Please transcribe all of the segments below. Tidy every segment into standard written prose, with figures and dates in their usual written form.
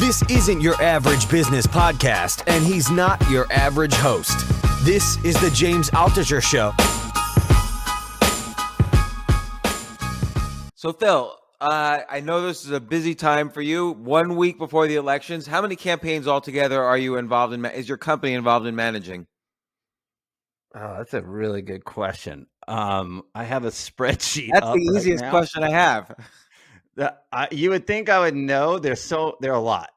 This isn't your average business podcast, and he's not your average host. This is the James Altucher Show. So, Phil, I know this is a busy time for you. 1 week before the elections, how many campaigns altogether are you involved in? Is your company involved in managing? Oh, that's a really good question. I have a spreadsheet. That's up the right easiest now. question I have. You would think I would know. There are a lot.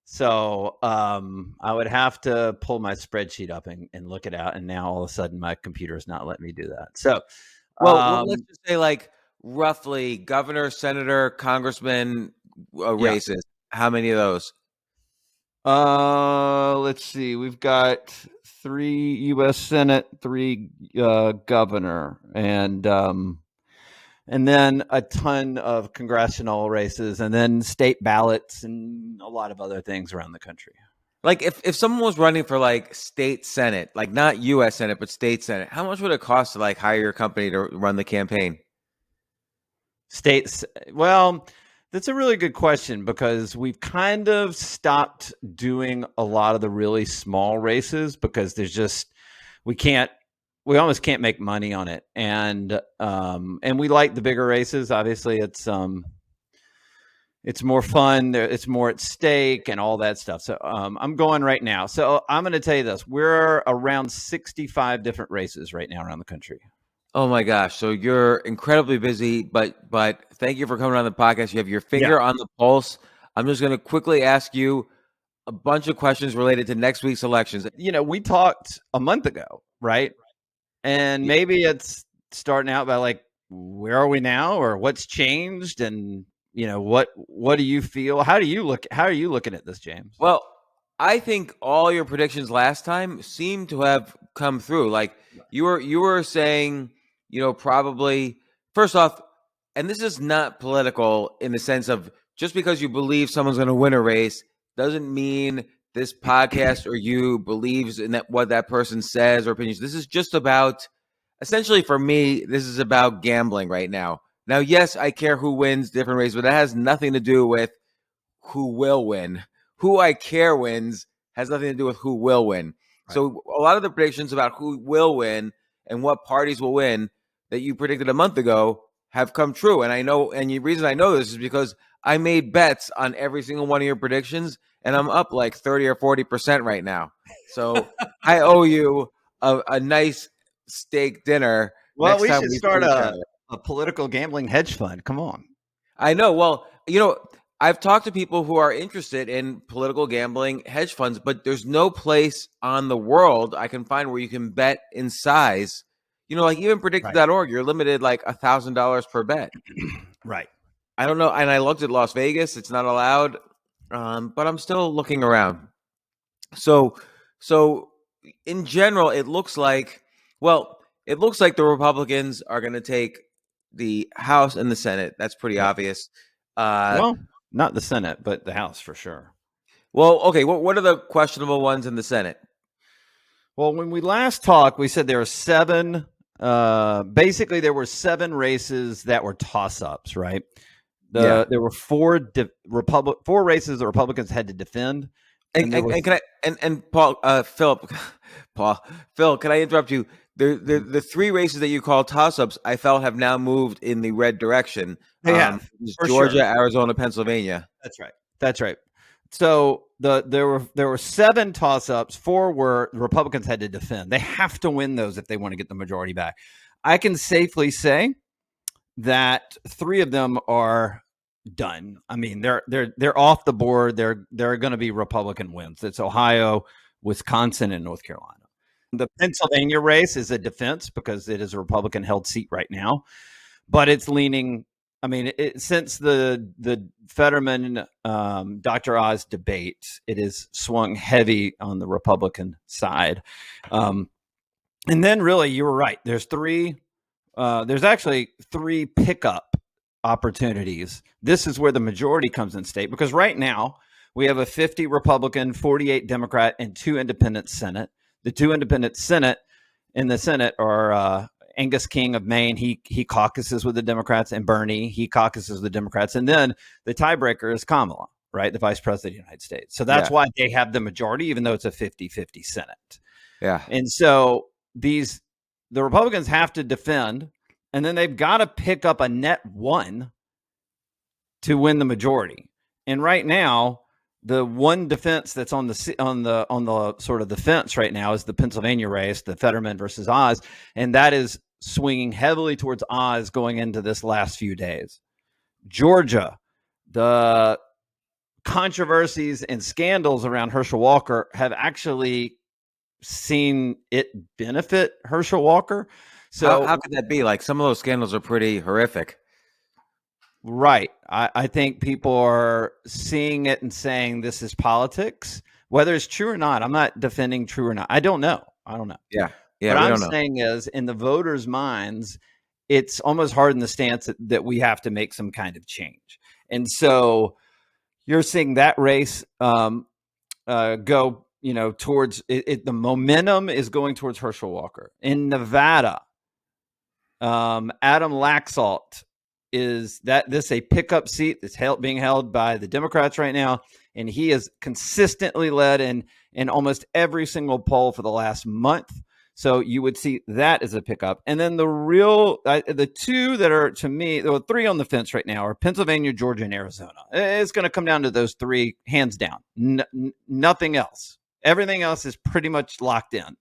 So I would have to pull my spreadsheet up and look it out. And now all of a sudden my computer is not letting me do that. So, well, let's just say like roughly governor, senator, congressman races. How many of those? Let's see. We've got 3 U.S. Senate, 3 governor, and then a ton of congressional races, and then state ballots, and a lot of other things around the country. Like if someone was running for like state senate, like not U.S. Senate, but state senate, how much would it cost to like hire your company to run the campaign? States, well, that's a really good question because we've kind of stopped doing a lot of the really small races because there's just we almost can't make money on it, and we like the bigger races. Obviously, it's more fun. It's more at stake and all that stuff. So I'm going right now. So I'm going to tell you this: we're around 65 different races right now around the country. Oh my gosh! So you're incredibly busy, but thank you for coming on the podcast. You have your finger on the pulse. I'm just going to quickly ask you a bunch of questions related to next week's elections. You know, we talked a month ago, right? And maybe it's starting out by like, where are we now, or what's changed, and you know, what do you feel? How are you looking at this, James? Well, I think all your predictions last time seem to have come through. Like you were saying, you know, probably first off, and this is not political in the sense of just because you believe someone's going to win a race doesn't mean this podcast or you believes in that what that person says or opinions. This is just about, essentially for me, this is about gambling right now. Now, yes, I care who wins different races, but that has nothing to do with who will win. Who I care wins has nothing to do with who will win. Right. So a lot of the predictions about who will win and what parties will win that you predicted a month ago have come true. And I know, and the reason I know this is because I made bets on every single one of your predictions, and I'm up like 30 or 40% right now. So I owe you a nice steak dinner. Well, we should start a political gambling hedge fund. Come on. I know. Well, you know, I've talked to people who are interested in political gambling hedge funds, but there's no place on the world I can find where you can bet in size. You know, like even predicted.org, you're limited like $1,000 per bet. Right. I don't know. And I looked at Las Vegas. It's not allowed. But I'm still looking around. So in general, it looks like the Republicans are going to take the House and the Senate. That's pretty obvious. Well, not the Senate, but the House for sure. Well, okay. What are the questionable ones in the Senate? Well, when we last talked, we said there are 7. Basically, there were 7 races that were toss-ups, right? There were 4 races the Republicans had to defend. Phil, can I interrupt you? The 3 races that you call toss-ups, I felt have now moved in the red direction. Georgia, sure. Arizona, Pennsylvania. That's right. So there were 7 toss-ups. 4 were the Republicans had to defend. They have to win those if they want to get the majority back. I can safely say that 3 of them are done. I mean, they're off the board. They're going to be Republican wins. It's Ohio, Wisconsin, and North Carolina. The Pennsylvania race is a defense because it is a Republican-held seat right now, but it's leaning. I mean, since the Fetterman Dr. Oz debate, it has swung heavy on the Republican side. And then, really, you were right. There's actually 3 pickup opportunities. This is where the majority comes in state because right now we have a 50 Republican, 48 Democrat, and 2 independent Senate. The 2 independent in the Senate are Angus King of Maine. He caucuses with the Democrats, and Bernie, he caucuses with the Democrats. And then the tiebreaker is Kamala. right? The vice president of the United States. So that's why they have the majority, even though it's a 50-50 Senate. Yeah. And so the Republicans have to defend, and then they've got to pick up a net one to win the majority. And right now, the one defense that's on the sort of the fence right now is the Pennsylvania race, the Fetterman versus Oz, and that is swinging heavily towards Oz going into this last few days. Georgia, the controversies and scandals around Herschel Walker have actually seen it benefit Herschel Walker. So how could that be? Like, some of those scandals are pretty horrific. Right. I think people are seeing it and saying this is politics, whether it's true or not. I'm not defending true or not. I don't know. Yeah. What I'm saying is, in the voters' minds, it's almost hard in the stance that we have to make some kind of change. And so you're seeing that race go, towards it. The momentum is going towards Herschel Walker. In Nevada, Adam Laxalt is a pickup seat that's being held by the Democrats right now, and he has consistently led in almost every single poll for the last month. So you would see that as a pickup. And then the two that are, to me, there are three on the fence right now are Pennsylvania, Georgia, and Arizona. It's going to come down to those three, hands down. Nothing else. Everything else is pretty much locked in.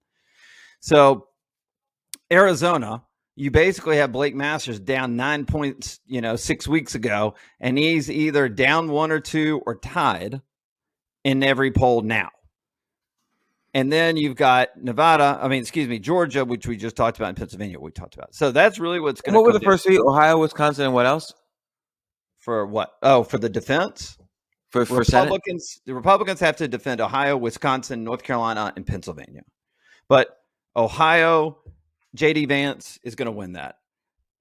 So Arizona, you basically have Blake Masters down 9 points, 6 weeks ago, and he's either down 1 or 2 or tied in every poll now. And then you've got Georgia, which we just talked about, and Pennsylvania, we talked about. So that's really what's going to. What were the first three? Ohio, Wisconsin, and what else? For what? Oh, for the defense? For Republicans, Senate? the Republicans have to defend Ohio, Wisconsin, North Carolina, and Pennsylvania. But Ohio, J.D. Vance is going to win that.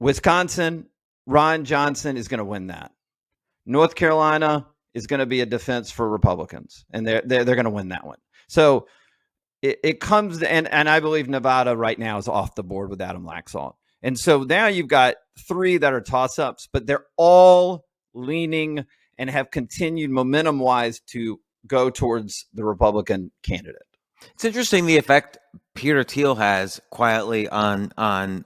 Wisconsin, Ron Johnson is going to win that. North Carolina is going to be a defense for Republicans, and they're going to win that one. So it comes and I believe Nevada right now is off the board with Adam Laxalt. And so now you've got three that are toss-ups, but they're all leaning and have continued momentum-wise to go towards the Republican candidate. It's interesting the effect Peter Thiel has quietly on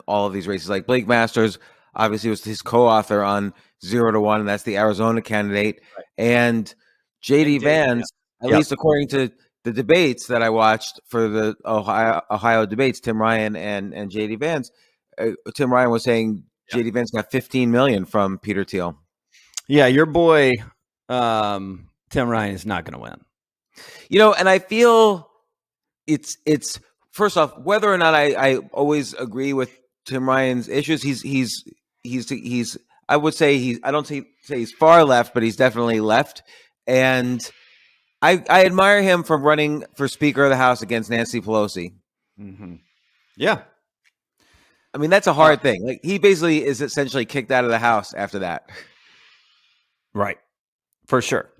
all of these races. Like Blake Masters, obviously, was his co-author on 0 to 1, and that's the Arizona candidate. Right. And J.D. Vance, at least according to the debates that I watched for the Ohio debates, Tim Ryan and J.D. Vance, Tim Ryan was saying J.D. Vance got $15 million from Peter Thiel. Yeah, your boy Tim Ryan is not going to win. And I feel it's first off, whether or not I always agree with Tim Ryan's issues, he's I would say I don't say he's far left, but he's definitely left. And I admire him for running for Speaker of the House against Nancy Pelosi. Mm-hmm. Yeah. I mean, that's a hard thing. Like, he basically is essentially kicked out of the House after that. Right. For sure.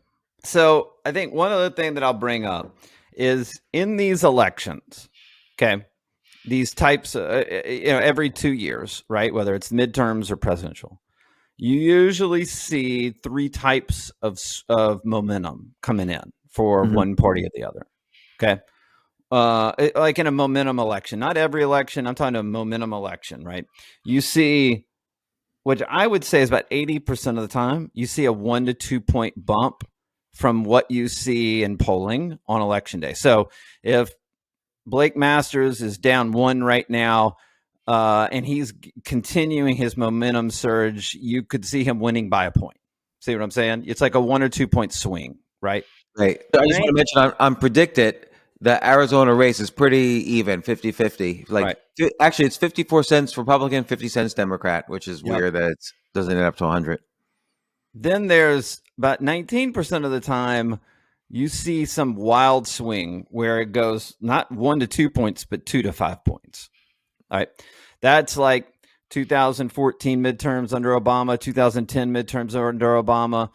So I think one other thing that I'll bring up is in these elections, okay, these types, every 2 years, right, whether it's midterms or presidential, you usually see three types of momentum coming in for one party or the other. Okay. Like in a momentum election, not every election, I'm talking a momentum election, right? You see, which I would say is about 80% of the time, you see a 1 to 2 point bump from what you see in polling on election day. So if Blake Masters is down 1 right now, and he's continuing his momentum surge, you could see him winning by a point. See what I'm saying? It's like a 1 or 2 point swing, right? Right. So I just want to mention I'm predicted the Arizona race is pretty even, 50-50. Like, actually, it's 54 cents Republican, 50 cents Democrat, which is weird that it doesn't add up to 100. Then there's about 19% of the time you see some wild swing where it goes not 1 to 2 points, but 2 to 5 points. All right. That's like 2014 midterms under Obama, 2010 midterms under Obama.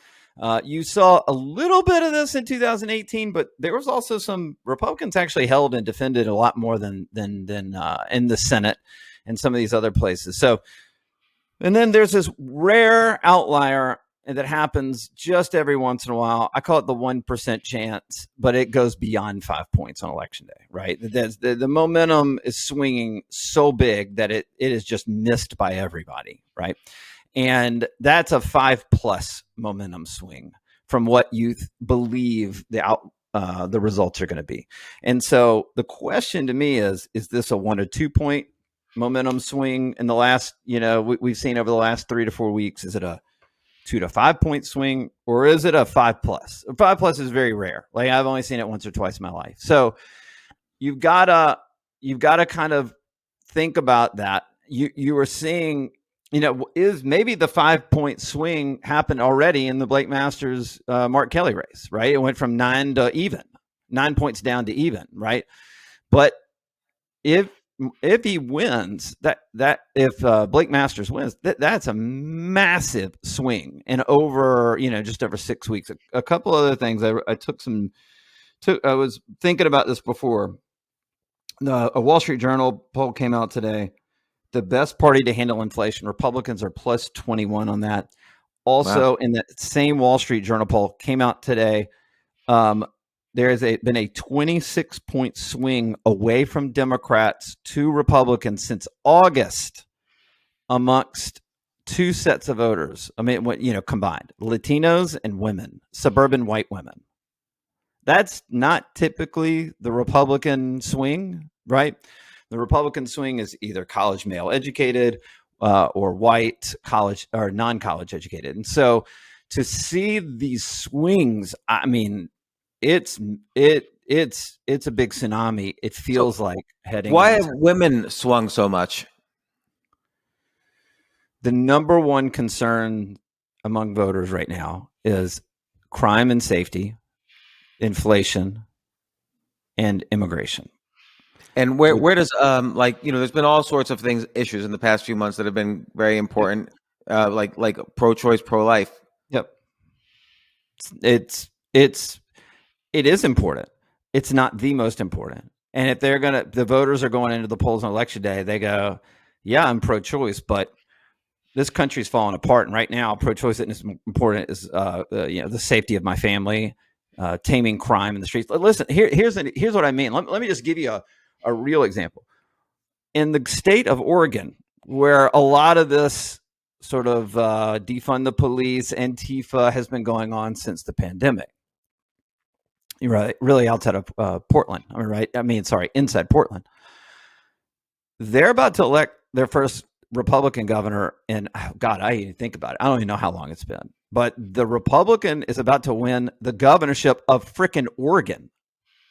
You saw a little bit of this in 2018, but there was also some Republicans actually held and defended a lot more than in the Senate and some of these other places. So, and then there's this rare outlier, that happens just every once in a while. I call it the 1% chance, but it goes beyond 5 points on election day, right? The momentum is swinging so big that it is just missed by everybody, right? And that's a 5+ momentum swing from what you believe the results are going to be. And so the question to me is this a 1 or 2 point momentum swing in the last, we've seen over the last 3 to 4 weeks? Is it a 2 to 5 point swing, or is it a 5+? A 5+ is very rare. Like, I've only seen it once or twice in my life. So you've got to kind of think about that. You were seeing, is maybe the 5 point swing happened already in the Blake Masters Mark Kelly race, right? It went from 9 to even, 9 points down to even, right? But if he wins, if Blake Masters wins, that's a massive swing, and over just over 6 weeks. A couple other things I was thinking about this before. A Wall Street Journal poll came out today. The best party to handle inflation, Republicans are plus 21 on that. Also, wow. In that same Wall Street Journal poll came out today, there has been a 26-point swing away from Democrats to Republicans since August amongst two sets of voters. I mean, combined, Latinos and women, suburban white women. That's not typically the Republican swing, right? The Republican swing is either college male educated or white college or non-college educated. And so to see these swings, I mean, it's a big tsunami. It feels like heading. Why have women swung so much? The number one concern among voters right now is crime and safety, inflation, and immigration. And where does there's been all sorts of issues in the past few months that have been very important, like pro-choice, pro-life. Yep. It is important. It's not the most important. And if the voters are going into the polls on election day, they go, yeah, I'm pro-choice, but this country's falling apart. And right now, pro-choice isn't as important as the safety of my family, taming crime in the streets. Listen, here's what I mean. Let me just give you a real example. In the state of Oregon, where a lot of this sort of defund the police, Antifa has been going on since the pandemic. You're right, really outside of Portland. Inside Portland. They're about to elect their first Republican governor, and God, I didn't think about it. I don't even know how long it's been. But the Republican is about to win the governorship of frickin' Oregon.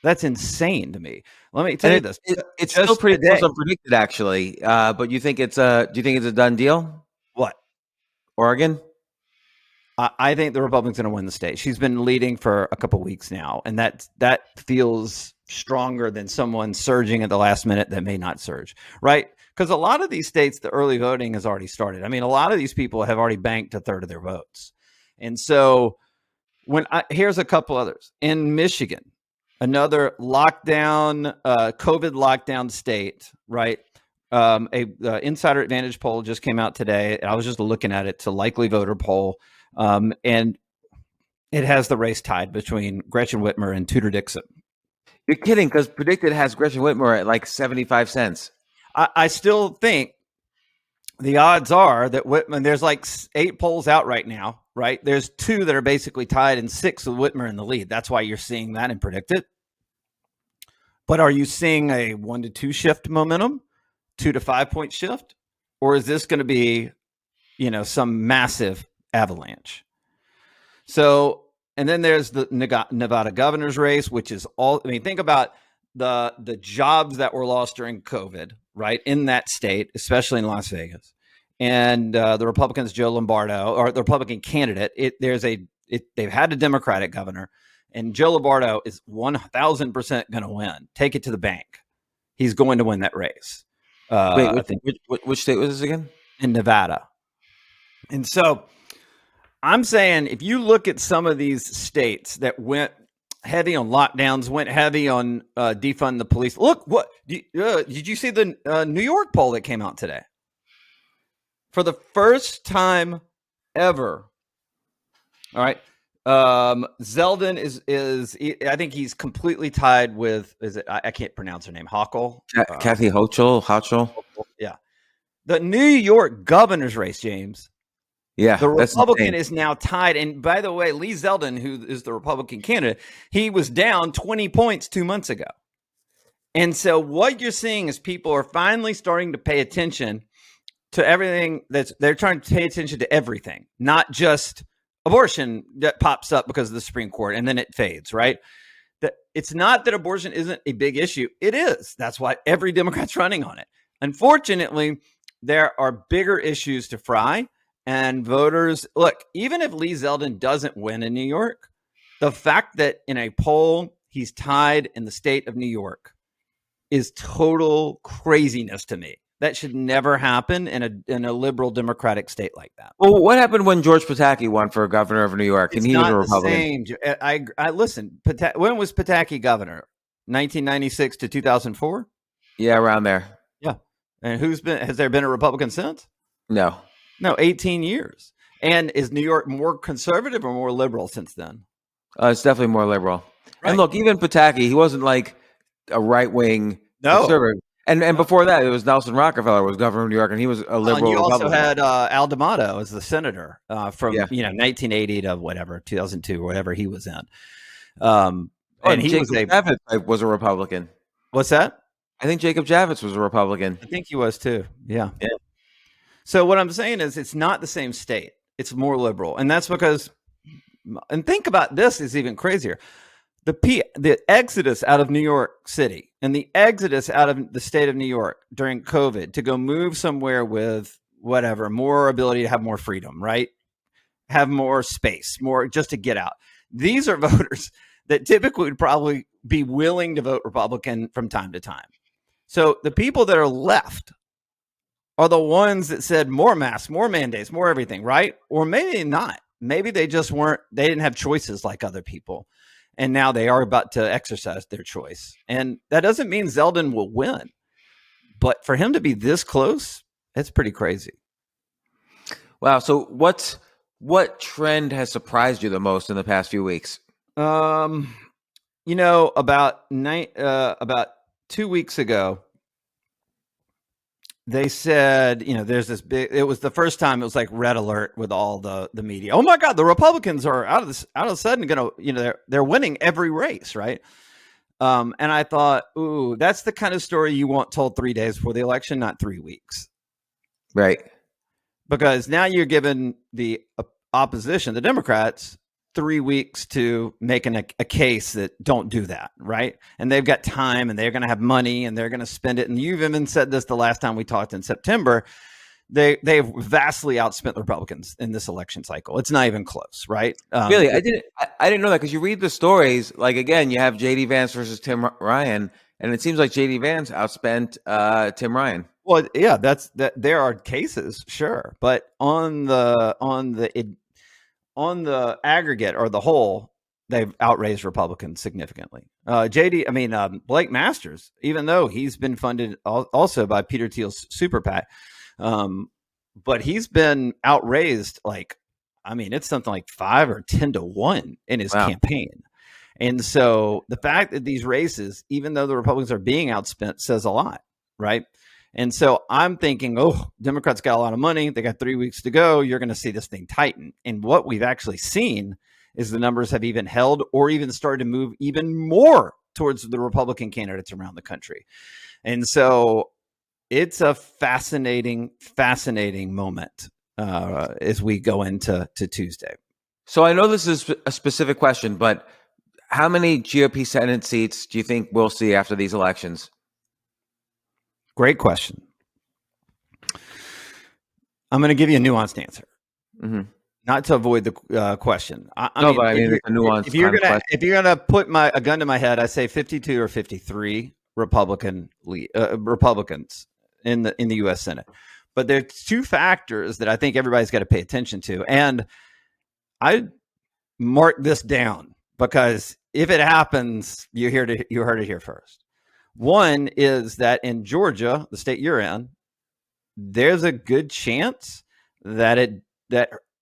That's insane to me. Let me tell you this. It's still pretty close unpredicted, actually. But do you think it's a done deal? What? Oregon? I think the Republicans going to win the state. She's been leading for a couple weeks now, and that feels stronger than someone surging at the last minute that may not surge, right? Because a lot of these states, the early voting has already started. I mean, a lot of these people have already banked a third of their votes. And so here's a couple others. In Michigan, another lockdown, COVID lockdown state, right? A Insider Advantage poll just came out today. I was just looking at it. It's a likely voter poll. And it has the race tied between Gretchen Whitmer and Tudor Dixon. You're kidding, because predicted has Gretchen Whitmer at like 75 cents. I still think the odds are that Whitmer, there's like 8 polls out right now, right? There's 2 that are basically tied and 6 with Whitmer in the lead. That's why you're seeing that in predicted. But are you seeing a 1 to 2 shift momentum, 2 to 5 point shift? Or is this going to be, some massive avalanche? So, and then there's the Nevada governor's race, which is think about the jobs that were lost during COVID, right? In that state, especially in Las Vegas. And the Republicans, Joe Lombardo, or the Republican candidate, they've had a Democratic governor, and Joe Lombardo is 1,000% going to win. Take it to the bank. He's going to win that race. Which state was this again? In Nevada. And so I'm saying, if you look at some of these states that went heavy on lockdowns, went heavy on defund the police. Look, did you see the New York poll that came out today? For the first time ever, All right. Zeldin is I think he's completely tied with, is it, I can't pronounce her name, Hochul. Kathy Hochul. Yeah. The New York governor's race, James. Yeah, The that's Republican insane. is now tied. And by the way, Lee Zeldin, who is the Republican candidate, he was down 20 points 2 months ago. And so what you're seeing is people are finally starting to pay attention to everything. They're trying to pay attention to everything, not just abortion that pops up because of the Supreme Court and then it fades, right? That it's not that abortion isn't a big issue. It is. That's why every Democrat's running on it. Unfortunately, there are bigger issues to fry, and voters look, even if Lee Zeldin doesn't win in New York, the fact that in a poll he's tied in the state of New York is total craziness to me. That should never happen in a liberal Democratic state like that. Well, what happened when George Pataki won for governor of New York, and he was a Republican? I listen. When was Pataki governor? 1996 to 2004. Yeah, around there. Yeah, and has there been a Republican since? No, 18 years. And is New York more conservative or more liberal since then? it's definitely more liberal. Right. And look, even Pataki, he wasn't like a right wing conservative. And before that, it was Nelson Rockefeller was governor of New York, and he was a liberal. And you Republican. also had Al D'Amato as the senator from 1980 to whatever 2002 or whatever he was in. And he Jacob Javits was a Republican. What's that? I think Jacob Javits was a Republican. I think he was too. Yeah. So what I'm saying is, it's not the same state. It's more liberal, and that's because. And think about this is even crazier. The exodus out of New York City and the exodus out of the state of New York during COVID to go move somewhere with whatever, more ability to have more freedom, right? Have more space, more just to get out. These are voters that typically would probably be willing to vote Republican from time to time. So the people that are left are the ones that said more masks, more mandates, more everything, right? Or maybe not. Maybe they just they didn't have choices like other people. And now they are about to exercise their choice. And that doesn't mean Zeldin will win. But for him to be this close, it's pretty crazy. Wow. So what trend has surprised you the most in the past few weeks? About 2 weeks ago, they said, there's this big, it was the first time it was like red alert with all the media. Oh my God, the Republicans are out of a sudden going to, they're winning every race. Right. And I thought, ooh, that's the kind of story you want told 3 days before the election, not 3 weeks. Right. Because now you're giving the opposition, the Democrats, 3 weeks to making a case that don't do that, right? And they've got time and they're going to have money and they're going to spend it. And you've even said this the last time we talked in September. They've vastly outspent the Republicans in this election cycle. It's not even close, right? Really, I didn't know that, because you read the stories. Like, again, you have J.D. Vance versus Tim Ryan, and it seems like J.D. Vance outspent Tim Ryan. Well, yeah, that. There are cases, sure, but on the aggregate or the whole, they've outraised Republicans significantly. Blake Masters, even though he's been funded also by Peter Thiel's super PAC, but he's been outraised. It's something like 5 or 10 to 1 in his campaign. And so the fact that these races, even though the Republicans are being outspent, says a lot, right? And so I'm thinking, Democrats got a lot of money. They got 3 weeks to go. You're going to see this thing tighten. And what we've actually seen is the numbers have even held or even started to move even more towards the Republican candidates around the country. And so it's a fascinating moment as we go into Tuesday. So I know this is a specific question, but how many GOP Senate seats do you think we'll see after these elections? Great question. I'm going to give you a nuanced answer, not to avoid the question. It's a nuanced. If you're gonna put a gun to my head, I say 52 or 53 Republicans in the U.S. Senate. But there's two factors that I think everybody's got to pay attention to, and I mark this down because if it happens, you heard it here first. One is that in Georgia, the state you're in, there's a good chance that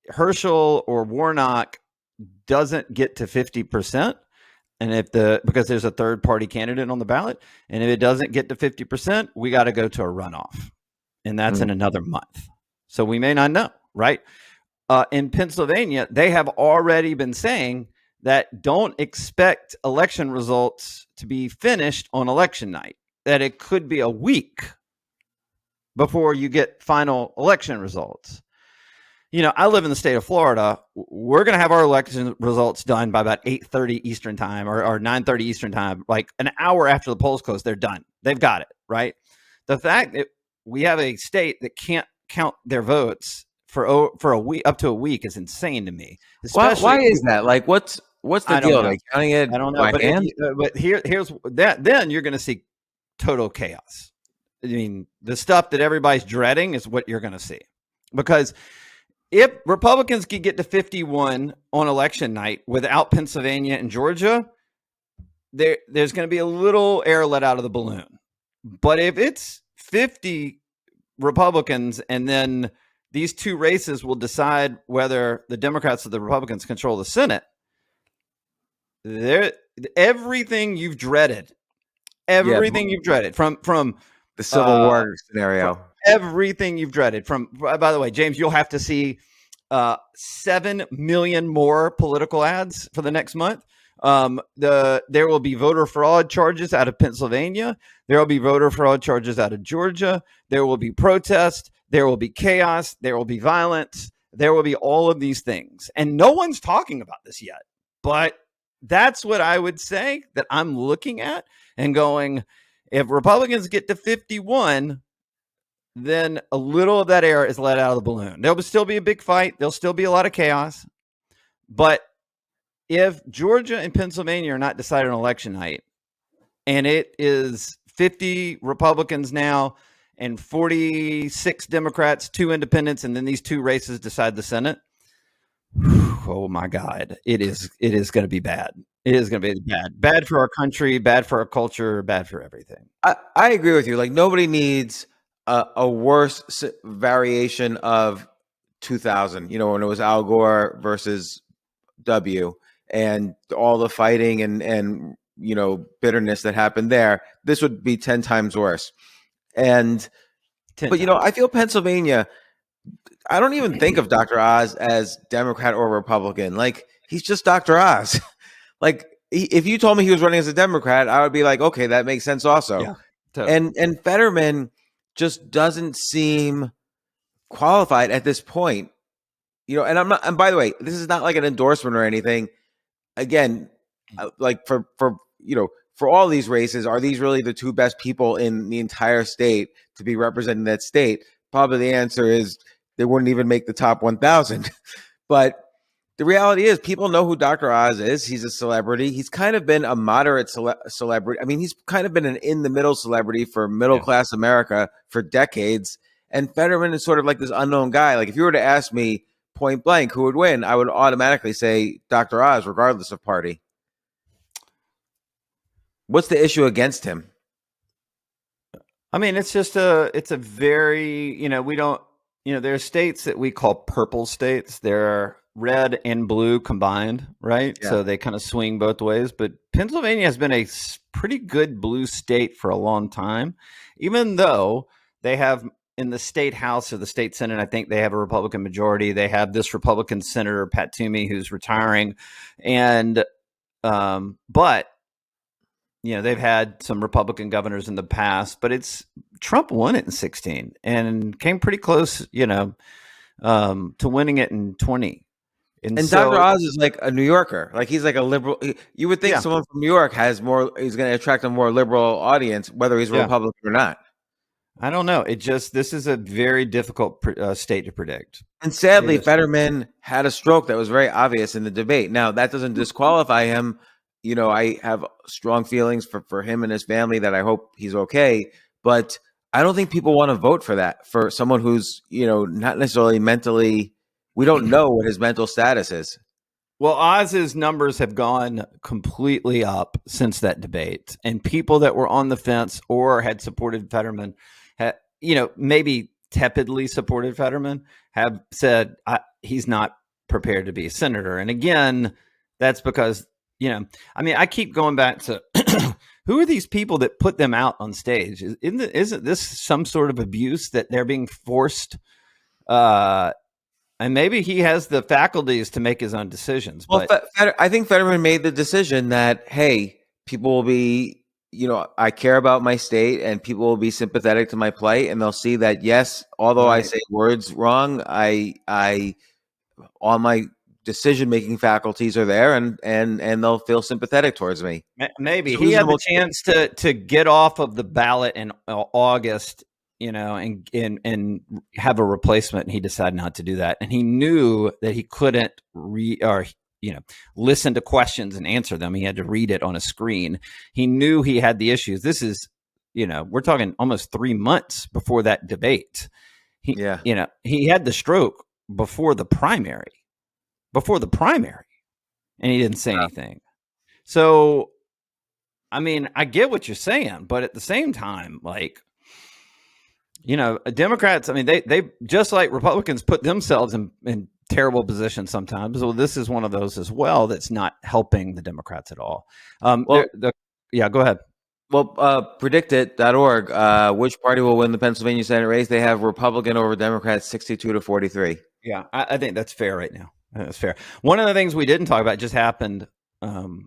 Herschel or Warnock doesn't get to 50%, and because there's a third party candidate on the ballot, and if it doesn't get to 50%, we got to go to a runoff, and that's in another month. So we may not know, right? In Pennsylvania, they have already been saying that don't expect election results to be finished on election night, that it could be a week before you get final election results. I live in the state of Florida. We're going to have our election results done by about 8:30 Eastern time or 9:30 Eastern time, like an hour after the polls close. They're done. They've got it, right? The fact that we have a state that can't count their votes for a week, up to a week, is insane to me. Why is that? Like, what's the deal? Like, counting it I don't know. by hand? But here's that. Then you're going to see total chaos. I mean, the stuff that everybody's dreading is what you're going to see, because if Republicans could get to 51 on election night without Pennsylvania and Georgia, there's going to be a little air let out of the balloon. But if it's 50 Republicans and then these two races will decide whether the Democrats or the Republicans control the Senate, everything you've dreaded, from the Civil War scenario, everything you've dreaded from, by the way, James, you'll have to see 7 million more political ads for the next month. There will be voter fraud charges out of Pennsylvania. There will be voter fraud charges out of Georgia. There will be protest. There will be chaos. There will be violence. There will be all of these things. And no one's talking about this yet. But that's what I would say that I'm looking at and going, if Republicans get to 51, then a little of that air is let out of the balloon. There'll still be a big fight. There'll still be a lot of chaos. But if Georgia and Pennsylvania are not decided on election night, and it is 50 Republicans now and 46 Democrats, 2 independents, and then these 2 races decide the Senate, oh my God, it is going to be bad. It is going to be bad for our country, bad for our culture, bad for everything. I agree with you. Like, nobody needs a worse variation of 2000, when it was Al Gore versus W, and all the fighting and bitterness that happened there. This would be 10 times worse. But I feel Pennsylvania, I don't even think of Dr. Oz as Democrat or Republican. Like, he's just Dr. Oz. Like, if you told me he was running as a Democrat, I would be like, okay, that makes sense also. Yeah, totally. And Fetterman just doesn't seem qualified at this point. And I'm not, and by the way, this is not like an endorsement or anything. Again, like for all these races, are these really the 2 best people in the entire state to be representing that state? Probably the answer is they wouldn't even make the top 1,000. But the reality is, people know who Dr. Oz is. He's a celebrity. He's kind of been a moderate celebrity. I mean, he's kind of been an in-the-middle celebrity for middle-class America for decades. And Fetterman is sort of like this unknown guy. Like, if you were to ask me point blank who would win, I would automatically say Dr. Oz, regardless of party. What's the issue against him? I mean, it's a very, we don't, there are states that we call purple states. They're red and blue combined, right? Yeah. So they kind of swing both ways. But Pennsylvania has been a pretty good blue state for a long time, even though they have in the state house or the state senate, I think they have a Republican majority. They have this Republican senator, Pat Toomey, who's retiring. And, but, they've had some Republican governors in the past, but Trump won it in 2016 and came pretty close, to winning it in 2020. And so, Dr. Oz is like a New Yorker. Like, he's like a liberal. You would think someone from New York he's going to attract a more liberal audience, whether he's a Republican or not. I don't know. This is a very difficult state to predict. And sadly, Fetterman had a stroke that was very obvious in the debate. Now, that doesn't disqualify him. I have strong feelings for him and his family that I hope he's okay. But I don't think people want to vote for that, for someone who's, not necessarily mentally, we don't know what his mental status is. Well, Oz's numbers have gone completely up since that debate. And people that were on the fence or had supported Fetterman, maybe tepidly supported Fetterman, have said he's not prepared to be a senator. And again, that's because, I keep going back to who are these people that put them out on stage? Isn't this some sort of abuse that they're being forced? And maybe he has the faculties to make his own decisions. Well, But I think Fetterman made the decision that, hey, people will be, I care about my state and people will be sympathetic to my plight, and they'll see that, yes, although I say words wrong, I all my decision-making faculties are there, and they'll feel sympathetic towards me. Maybe he had the chance to get off of the ballot in August, and have a replacement, and he decided not to do that. And he knew that he couldn't listen to questions and answer them. He had to read it on a screen. He knew he had the issues. This is, we're talking almost 3 months before that debate. He had the stroke before the primary, and he didn't say anything. So, I get what you're saying, but at the same time, Democrats, they just like Republicans put themselves in terrible positions sometimes. Well, this is one of those as well that's not helping the Democrats at all. Go ahead. Well, predictit.org, which party will win the Pennsylvania Senate race? They have Republican over Democrat 62-43. Yeah, I think that's fair right now. That's fair. One of the things we didn't talk about just happened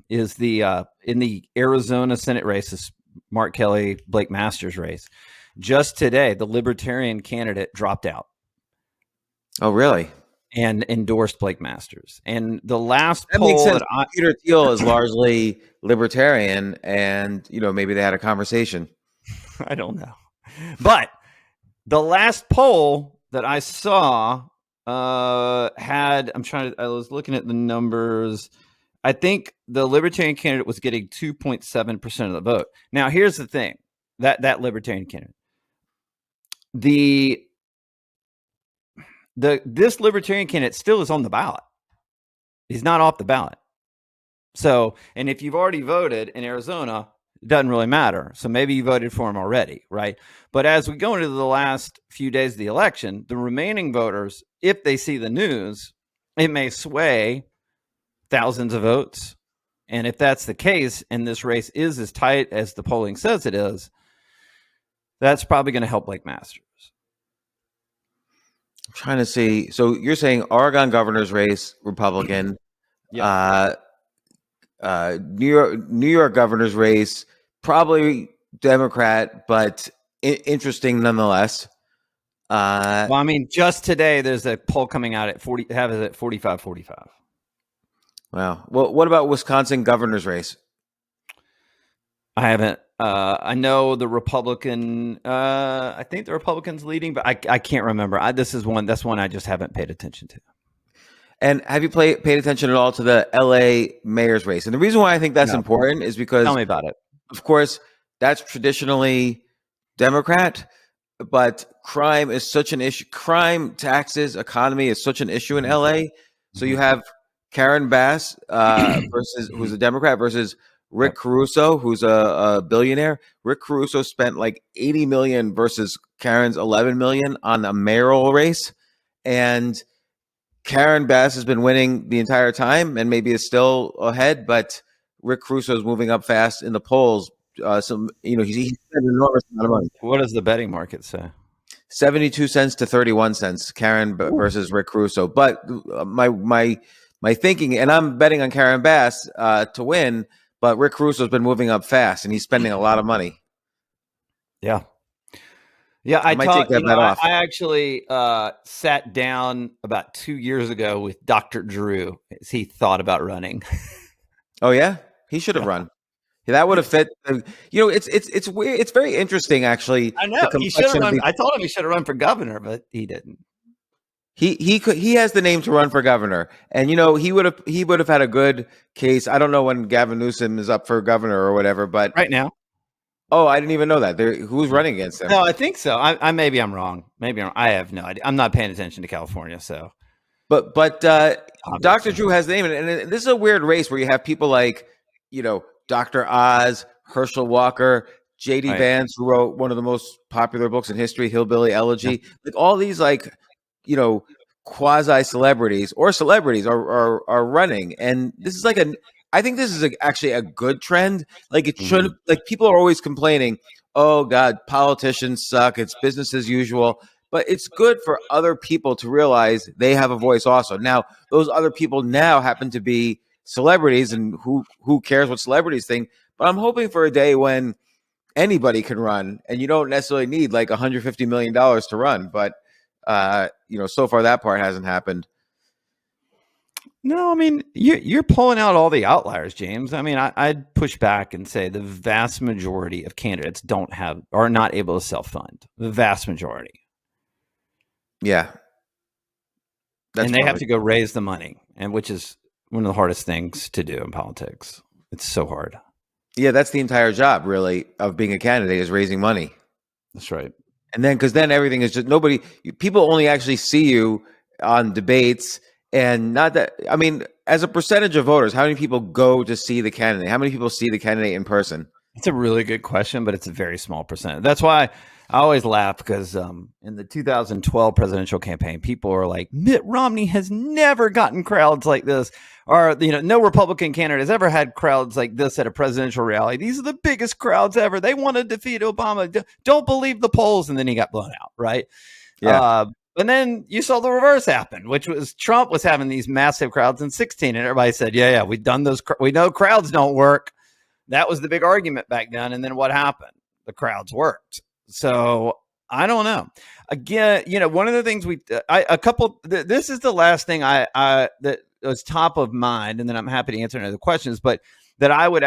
is the in the Arizona Senate race, this Mark Kelly, Blake Masters race. Just today, the Libertarian candidate dropped out. Oh, really? And endorsed Blake Masters. And the last that poll makes sense. that Peter Thiel is largely Libertarian, and maybe they had a conversation. I don't know, but the last poll that I saw I was looking at the numbers. I think the Libertarian candidate was getting 2.7% of the vote. Now, here's the thing: that Libertarian candidate, this Libertarian candidate still is on the ballot. He's not off the ballot. So, and if you've already voted in Arizona, it doesn't really matter. So maybe you voted for him already, right? But as we go into the last few days of the election, the remaining voters, if they see the news, it may sway thousands of votes. And if that's the case, and this race is as tight as the polling says it is, that's probably going to help Blake Masters. I'm trying to see. So you're saying Oregon governor's race, Republican. Yeah. New York governor's race, probably Democrat, but interesting nonetheless. Just today there's a poll coming out at 45-45. Wow. Well, what about Wisconsin governor's race? I haven't. I know the Republican. I think the Republican's leading, but I can't remember. That's one I just haven't paid attention to. And have you paid attention at all to the LA mayor's race? And the reason why I think that's important is because, tell me about it. Of course, that's traditionally Democrat, but crime is such an issue. Crime, taxes, economy is such an issue in LA. So you have Karen Bass who's a Democrat versus Rick Caruso, who's a billionaire. Rick Caruso spent like $80 million versus Karen's $11 million on a mayoral race, and Karen Bass has been winning the entire time and maybe is still ahead, but Rick Caruso is moving up fast in the polls. He spent an enormous amount of money. What does the betting market say? 72 cents to 31 cents, Karen versus Rick Caruso. But my thinking, and I'm betting on Karen Bass to win, but Rick Caruso has been moving up fast, and he's spending a lot of money. Yeah. Yeah, I actually sat down about 2 years ago with Dr. Drew as he thought about running. Oh yeah, he should have run. Yeah, that would have fit. It's weird. It's very interesting, actually. I know he should have run. I told him he should have run for governor, but he didn't. He has the name to run for governor, and he would have had a good case. I don't know when Gavin Newsom is up for governor or whatever, but right now. Oh, I didn't even know that. Who's running against him? No, I think so. Maybe I'm wrong. I have no idea. I'm not paying attention to California, so. But Dr. Drew has the name, and this is a weird race where you have people like, Dr. Oz, Herschel Walker, J.D. Vance, who wrote one of the most popular books in history, Hillbilly Elegy. Yeah. Like all these, quasi celebrities or celebrities are running, and this is like I think this is actually a good trend. Like it should, like people are always complaining, oh God, politicians suck. It's business as usual. But it's good for other people to realize they have a voice also. Now, those other people now happen to be celebrities, and who cares what celebrities think? But I'm hoping for a day when anybody can run, and you don't necessarily need like $150 million to run. But so far that part hasn't happened. No, I mean, you're pulling out all the outliers, James. I mean, I'd push back and say the vast majority of candidates are not able to self-fund. The vast majority. Yeah. And they have to go raise the money, and which is one of the hardest things to do in politics. It's so hard. Yeah, that's the entire job, really, of being a candidate, is raising money. That's right. And then, because then everything is just people only actually see you on debates, and not that, I mean, as a percentage of voters, how many people go to see the candidate? How many people see the candidate in person? It's a really good question, but it's a very small percentage. That's why I always laugh, because in the 2012 presidential campaign, people are like, Mitt Romney has never gotten crowds like this. Or, no Republican candidate has ever had crowds like this at a presidential rally. These are the biggest crowds ever. They want to defeat Obama. Don't believe the polls. And then he got blown out, right? Yeah. And then you saw the reverse happen, which was Trump was having these massive crowds in 2016. And everybody said, yeah, we've done those. We know crowds don't work. That was the big argument back then. And then what happened? The crowds worked. So I don't know. Again, one of the things this is the last thing that was top of mind, and then I'm happy to answer any other questions, but that I would,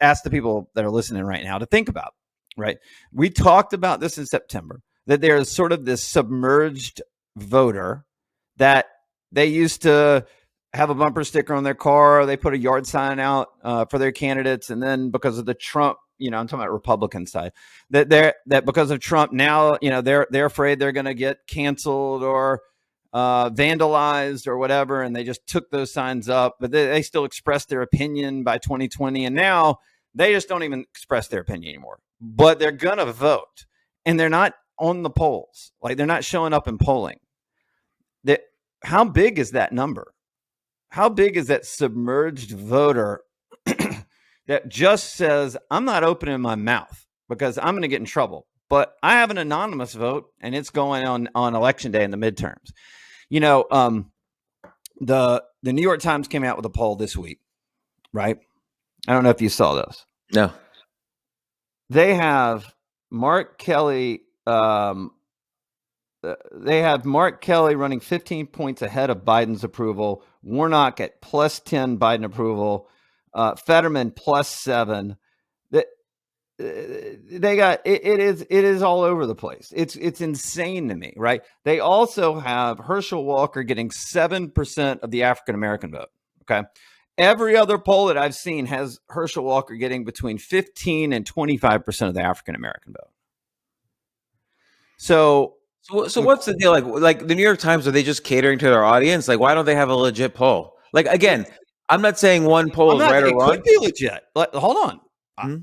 ask the people that are listening right now to think about, right? We talked about this in September, that there's sort of this submerged voter that they used to have a bumper sticker on their car, they put a yard sign out for their candidates, and then because of the Trump, I'm talking about Republican side, that because of Trump now, they're afraid they're going to get canceled or vandalized or whatever, and they just took those signs up, but they still expressed their opinion by 2020, and now they just don't even express their opinion anymore. But they're going to vote, and they're not on the polls, like they're not showing up in polling. How big is that number? How big is that submerged voter that just says, I'm not opening my mouth because I'm going to get in trouble, but I have an anonymous vote and it's going on election day in the midterms? The New York Times came out with a poll this week, right? I don't know if you saw this. No. They have Mark Kelly. They have Mark Kelly running 15 points ahead of Biden's approval. Warnock at +10 Biden approval. Fetterman +7. They got it. It is all over the place. It's insane to me, right? They also have Herschel Walker getting 7% of the African American vote. Okay, every other poll that I've seen has Herschel Walker getting between 15 and 25% of the African American vote. So what's the deal? Like the New York Times, are they just catering to their audience? Like, why don't they have a legit poll? Like, again, I'm not saying one poll is right or wrong. It could be legit. Hold on.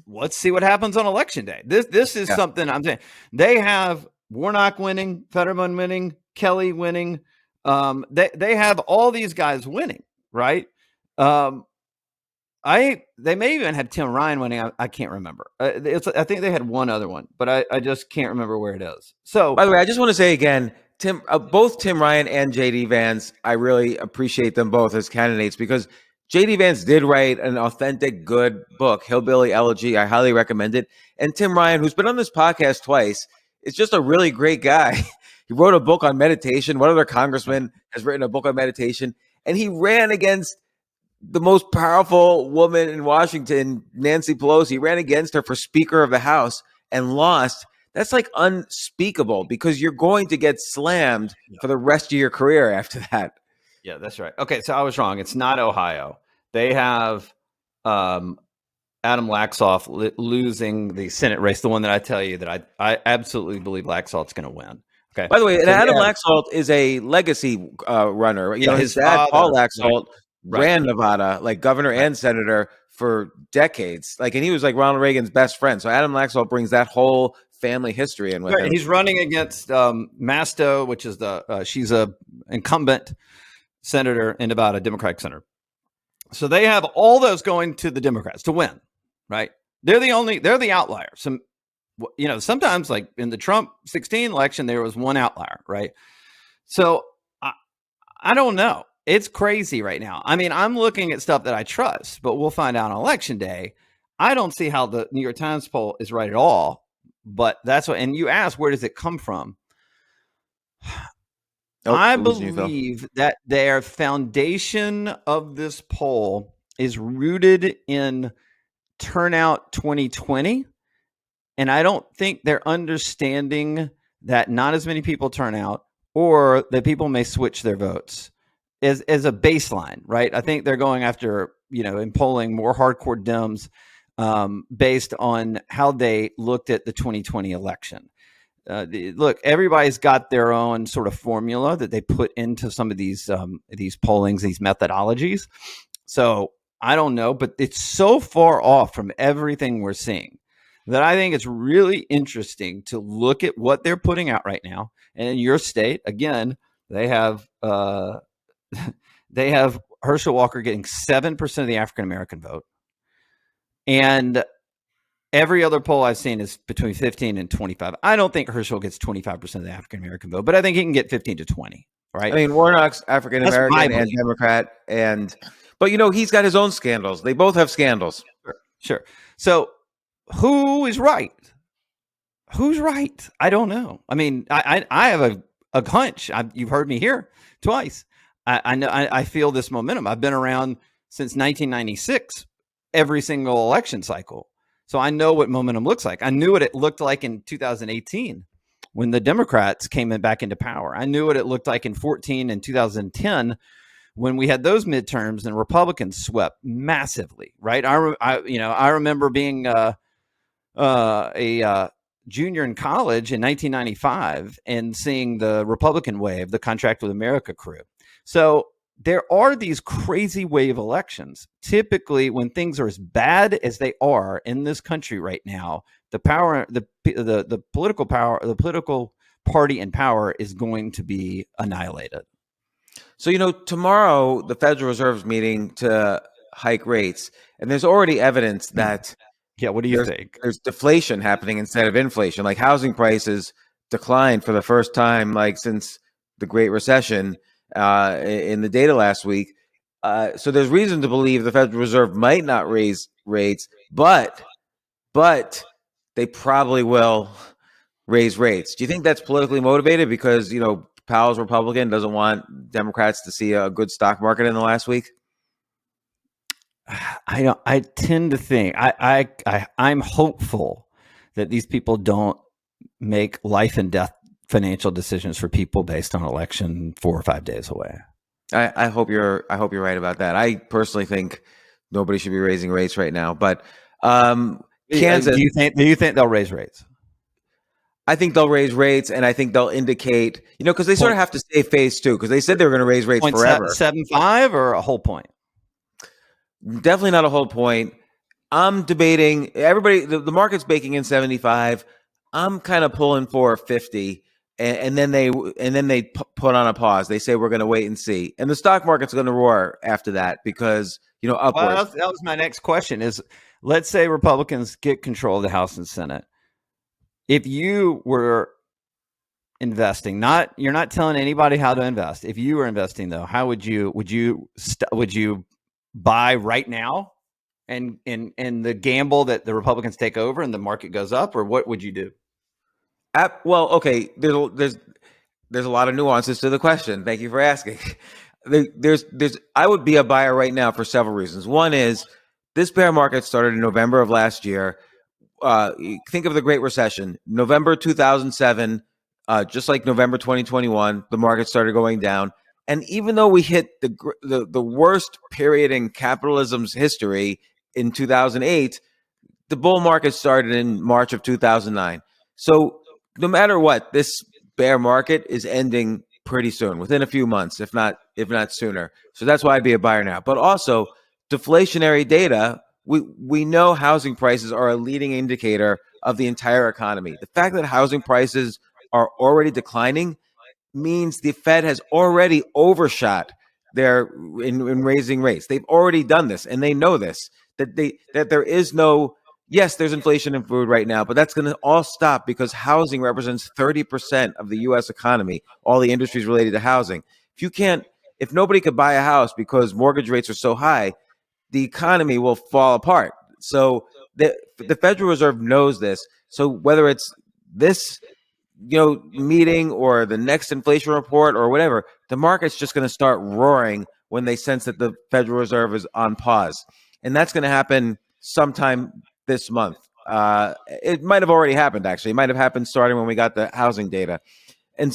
Let's see what happens on election day. This is something I'm saying. They have Warnock winning, Fetterman winning, Kelly winning. They have all these guys winning, right? They may even have Tim Ryan winning. I can't remember. I think they had one other one, but I just can't remember where it is. So, by the way, I just want to say again, both Tim Ryan and JD Vance, I really appreciate them both as candidates, because JD Vance did write an authentic, good book, Hillbilly Elegy. I highly recommend it. And Tim Ryan, who's been on this podcast twice, is just a really great guy. He wrote a book on meditation. One other congressman has written a book on meditation, and he ran against the most powerful woman in Washington, Nancy Pelosi. He ran against her for Speaker of the House and lost. That's like unspeakable, because you're going to get slammed for the rest of your career after that. Yeah, that's right. Okay, so I was wrong. It's not Ohio. They have Adam Laxalt losing the Senate race, the one that I tell you that I absolutely believe Laxalt's going to win. Okay. By the way, Adam Laxalt is a legacy runner. His dad, Paul Laxalt, ran Nevada, like governor and senator, for decades. And he was like Ronald Reagan's best friend. So Adam Laxalt brings that whole family history in with Right, him. he's running against Masto, which is she's a incumbent senator in Nevada, Democratic senator. So they have all those going to the Democrats to win, right? They're the outlier. Sometimes like in the Trump 2016 election, there was one outlier, right? So I don't know. It's crazy right now. I mean, I'm looking at stuff that I trust, but we'll find out on election day. I don't see how the New York Times poll is right at all, but that's what, and you ask, where does it come from? I believe that their foundation of this poll is rooted in turnout 2020. And I don't think they're understanding that not as many people turn out or that people may switch their votes as a baseline, right? I think they're going after, in polling more hardcore Dems based on how they looked at the 2020 election. Look, everybody's got their own sort of formula that they put into some of these pollings, these methodologies. So I don't know, but it's so far off from everything we're seeing that I think it's really interesting to look at what they're putting out right now. And in your state, again, they have Herschel Walker getting 7% of the African American vote, and every other poll I've seen is between 15 and 25. I don't think Herschel gets 25% of the African American vote, but I think he can get 15 to 20. Right? I mean, Warnock's African American and Democrat, but he's got his own scandals. They both have scandals. Sure. So who is right? Who's right? I don't know. I mean, I have a hunch. You've heard me here twice. I know. I feel this momentum. I've been around since 1996, every single election cycle. So I know what momentum looks like. I knew what it looked like in 2018 when the Democrats came back into power. I knew what it looked like in 2014 and 2010 when we had those midterms and Republicans swept massively. Right? I remember being a junior in college in 1995 and seeing the Republican wave, the Contract with America crew. So there are these crazy wave elections. Typically, when things are as bad as they are in this country right now, the political power, the political party in power is going to be annihilated. So, tomorrow the Federal Reserve's meeting to hike rates, and there's already evidence that what do you think? There's deflation happening instead of inflation. Like housing prices declined for the first time since the Great Recession in the data last week. So there's reason to believe the Federal Reserve might not raise rates, but they probably will raise rates. Do you think that's politically motivated because, Powell's Republican doesn't want Democrats to see a good stock market in the last week? I tend to think I'm hopeful that these people don't make life and death financial decisions for people based on election 4 or 5 days away. I hope you're right about that. I personally think nobody should be raising rates right now, but Kansas. Do you think they'll raise rates? I think they'll raise rates, and I think they'll indicate, because they sort of have to stay phase two, because they said they were going to raise rates forever. 7.5 or a whole point? Definitely not a whole point. I'm debating. Everybody, the market's baking in 75. I'm kind of pulling for 50, and then they put on a pause. They say we're going to wait and see, and the stock market's going to roar after that because upwards. Well, that was my next question. Is let's say Republicans get control of the House and Senate. If you were investing, you're not telling anybody how to invest. If you were investing, though, how would you buy right now and the gamble that the Republicans take over and the market goes up, or what would you do? Well, okay, there's a lot of nuances to the question. Thank you for asking. I would be a buyer right now for several reasons. One is this bear market started in November of last year. Think of the Great Recession, November 2007, just like November 2021, the market started going down. And even though we hit the worst period in capitalism's history in 2008, the bull market started in March of 2009. So no matter what, this bear market is ending pretty soon, within a few months, if not sooner. So that's why I'd be a buyer now. But also, deflationary data, we know housing prices are a leading indicator of the entire economy. The fact that housing prices are already declining means the Fed has already overshot their in raising rates. They've already done this, and they know this, that there is no, yes, there's inflation in food right now, but that's going to all stop because housing represents 30% of the U.S. economy, all the industries related to housing. If nobody could buy a house because mortgage rates are so high, the economy will fall apart. So the Federal Reserve knows this. So whether it's this meeting or the next inflation report or whatever, the market's just going to start roaring when they sense that the Federal Reserve is on pause. And that's going to happen sometime this month. It might have already happened, actually. It might have happened starting when we got the housing data. And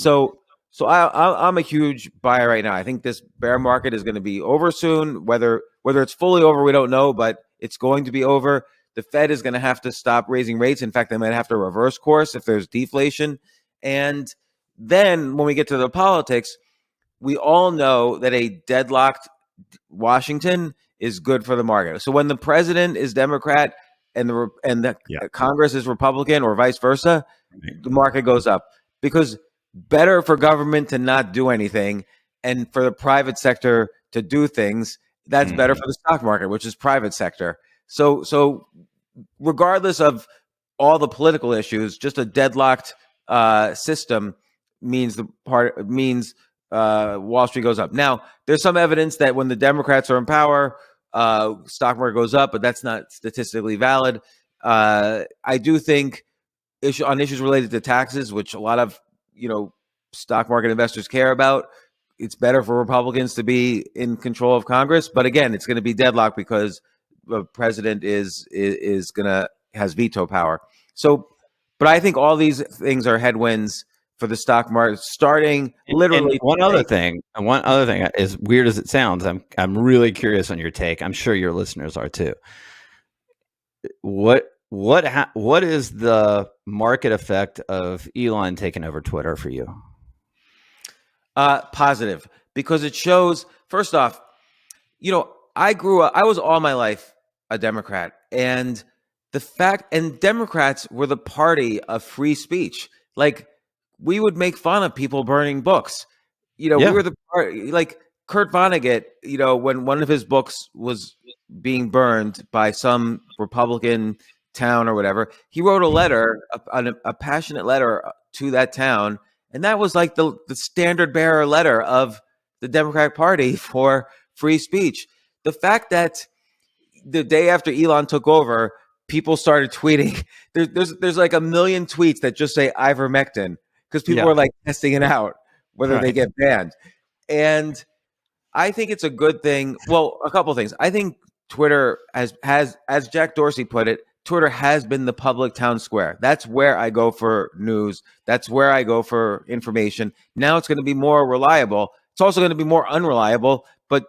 I'm a huge buyer right now. I think this bear market is going to be over soon. Whether it's fully over, we don't know, but it's going to be over. The Fed is going to have to stop raising rates. In fact, they might have to reverse course if there's deflation. And then when we get to the politics, we all know that a deadlocked Washington is good for the market. So when the president is Democrat and the Congress is Republican or vice versa, the market goes up, because better for government to not do anything and for the private sector to do things. That's better for the stock market, which is private sector. So regardless of all the political issues, just a deadlocked system means Wall Street goes up. Now, there's some evidence that when the Democrats are in power, stock market goes up, but that's not statistically valid. I do think on issues related to taxes, which a lot of stock market investors care about, it's better for Republicans to be in control of Congress. But again, it's going to be deadlocked because the president has veto power. So, but I think all these things are headwinds for the stock market, starting literally. And one other thing, as weird as it sounds, I'm really curious on your take. I'm sure your listeners are too. What is the market effect of Elon taking over Twitter for you? Positive, because it shows, first off, I was all my life a Democrat, and Democrats were the party of free speech. Like, we would make fun of people burning books. We were the party, like Kurt Vonnegut, when one of his books was being burned by some Republican town or whatever, he wrote a letter, a passionate letter to that town. And that was like the standard bearer letter of the Democratic Party for free speech. The fact that the day after Elon took over, people started tweeting. There's like 1 million tweets that just say ivermectin, because people are like testing it out, whether they get banned. And I think it's a good thing. Well, a couple of things. I think Twitter has, as Jack Dorsey put it, Twitter has been the public town square. That's where I go for news. That's where I go for information. Now it's going to be more reliable. It's also going to be more unreliable, but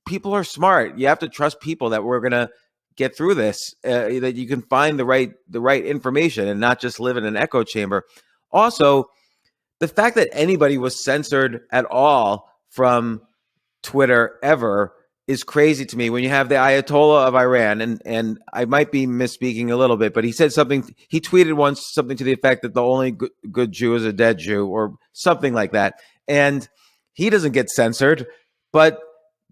people are smart. You have to trust people that we're going to get through this, that you can find the right information and not just live in an echo chamber. Also, the fact that anybody was censored at all from Twitter ever is crazy to me. When you have the Ayatollah of Iran, and I might be misspeaking a little bit, but he said something, he tweeted once something to the effect that the only good Jew is a dead Jew, or something like that. And he doesn't get censored, but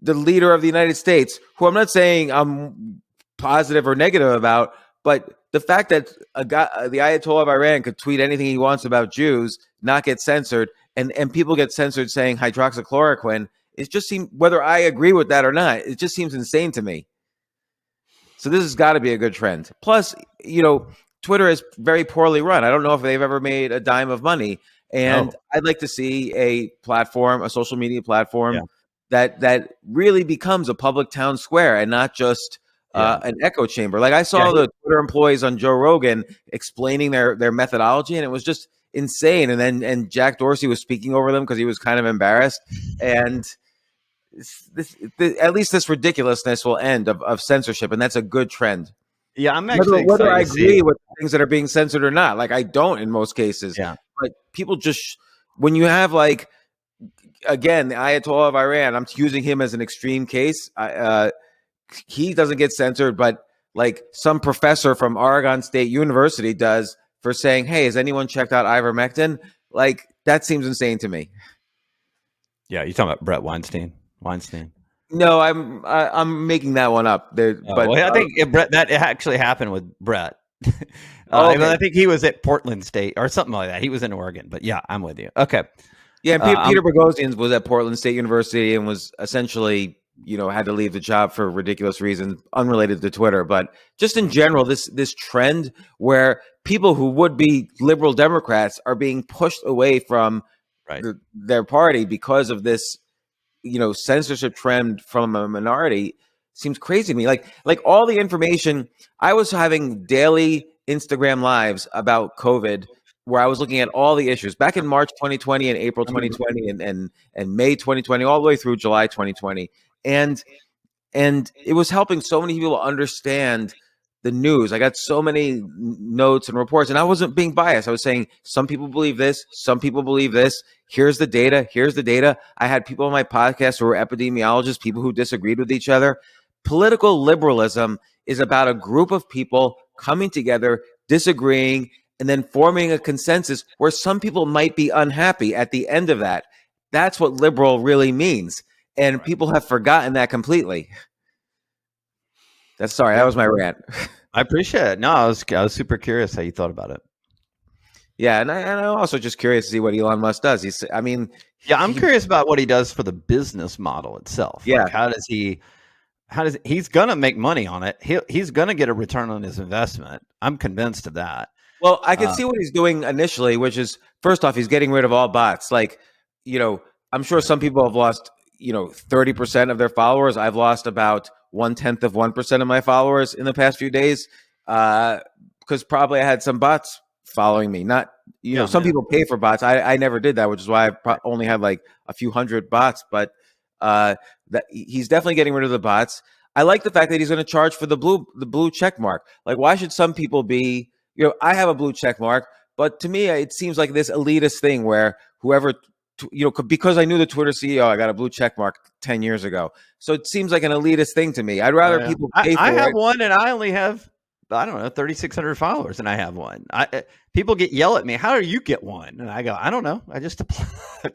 the leader of the United States, who I'm not saying I'm positive or negative about, but the fact that the Ayatollah of Iran could tweet anything he wants about Jews, not get censored, and people get censored saying hydroxychloroquine, it just seems, whether I agree with that or not, it just seems insane to me. So this has got to be a good trend. Plus, Twitter is very poorly run. I don't know if they've ever made a dime of money. And I'd like to see a social media platform that really becomes a public town square and not just an echo chamber. Like, I saw the Twitter employees on Joe Rogan explaining their methodology, and it was just insane. And Jack Dorsey was speaking over them because he was kind of embarrassed. And at least this ridiculousness will end of censorship, and that's a good trend. Yeah, I'm actually whether I agree with things that are being censored or not. Like, I don't in most cases. Yeah, but people just, when you have, like, again, the Ayatollah of Iran, I'm using him as an extreme case. He doesn't get censored, but like some professor from Oregon State University does for saying, hey, has anyone checked out ivermectin? Like, that seems insane to me. Yeah, you're talking about Brett Weinstein. No, I'm making that one up. But I think Brett, that actually happened with Brett. okay. I think he was at Portland State or something like that. He was in Oregon, but yeah, I'm with you. Okay. Yeah, and Peter Boghossian was at Portland State University and was essentially, had to leave the job for ridiculous reasons unrelated to Twitter. But just in general, this trend where people who would be liberal Democrats are being pushed away from their party because of this, censorship trend from a minority seems crazy to me. Like all the information, I was having daily Instagram lives about COVID where I was looking at all the issues back in March 2020 and April 2020 and May 2020, all the way through July 2020. And it was helping so many people understand the news. I got so many notes and reports, and I wasn't being biased. I was saying some people believe this, some people believe this. Here's the data. I had people on my podcast who were epidemiologists, people who disagreed with each other. Political liberalism is about a group of people coming together, disagreeing, and then forming a consensus where some people might be unhappy at the end of that. That's what liberal really means. And people have forgotten that completely. That was my rant. I appreciate it. No, I was super curious how you thought about it. Yeah, and I'm also just curious to see what Elon Musk does. I'm curious about what he does for the business model itself. Yeah, like he's gonna make money on it. He's gonna get a return on his investment. I'm convinced of that. Well, I can see what he's doing initially, which is, first off, he's getting rid of all bots. Like, I'm sure some people have lost, 30% of their followers. I've lost about 0.1% of my followers in the past few days because probably I had some bots following me. Not, some people pay for bots. I never did that, which is why I only had like a few hundred bots. But that he's definitely getting rid of the bots. I like the fact that he's going to charge for the blue check mark. Like, why should some people be? I have a blue check mark, but to me, it seems like this elitist thing where whoever, because I knew the Twitter CEO, I got a blue check mark 10 years ago. So it seems like an elitist thing to me. I'd rather people pay for it. I have one, and I only have, 3,600 followers, and I have one. People yell at me, how do you get one? And I go, I don't know. I just apply.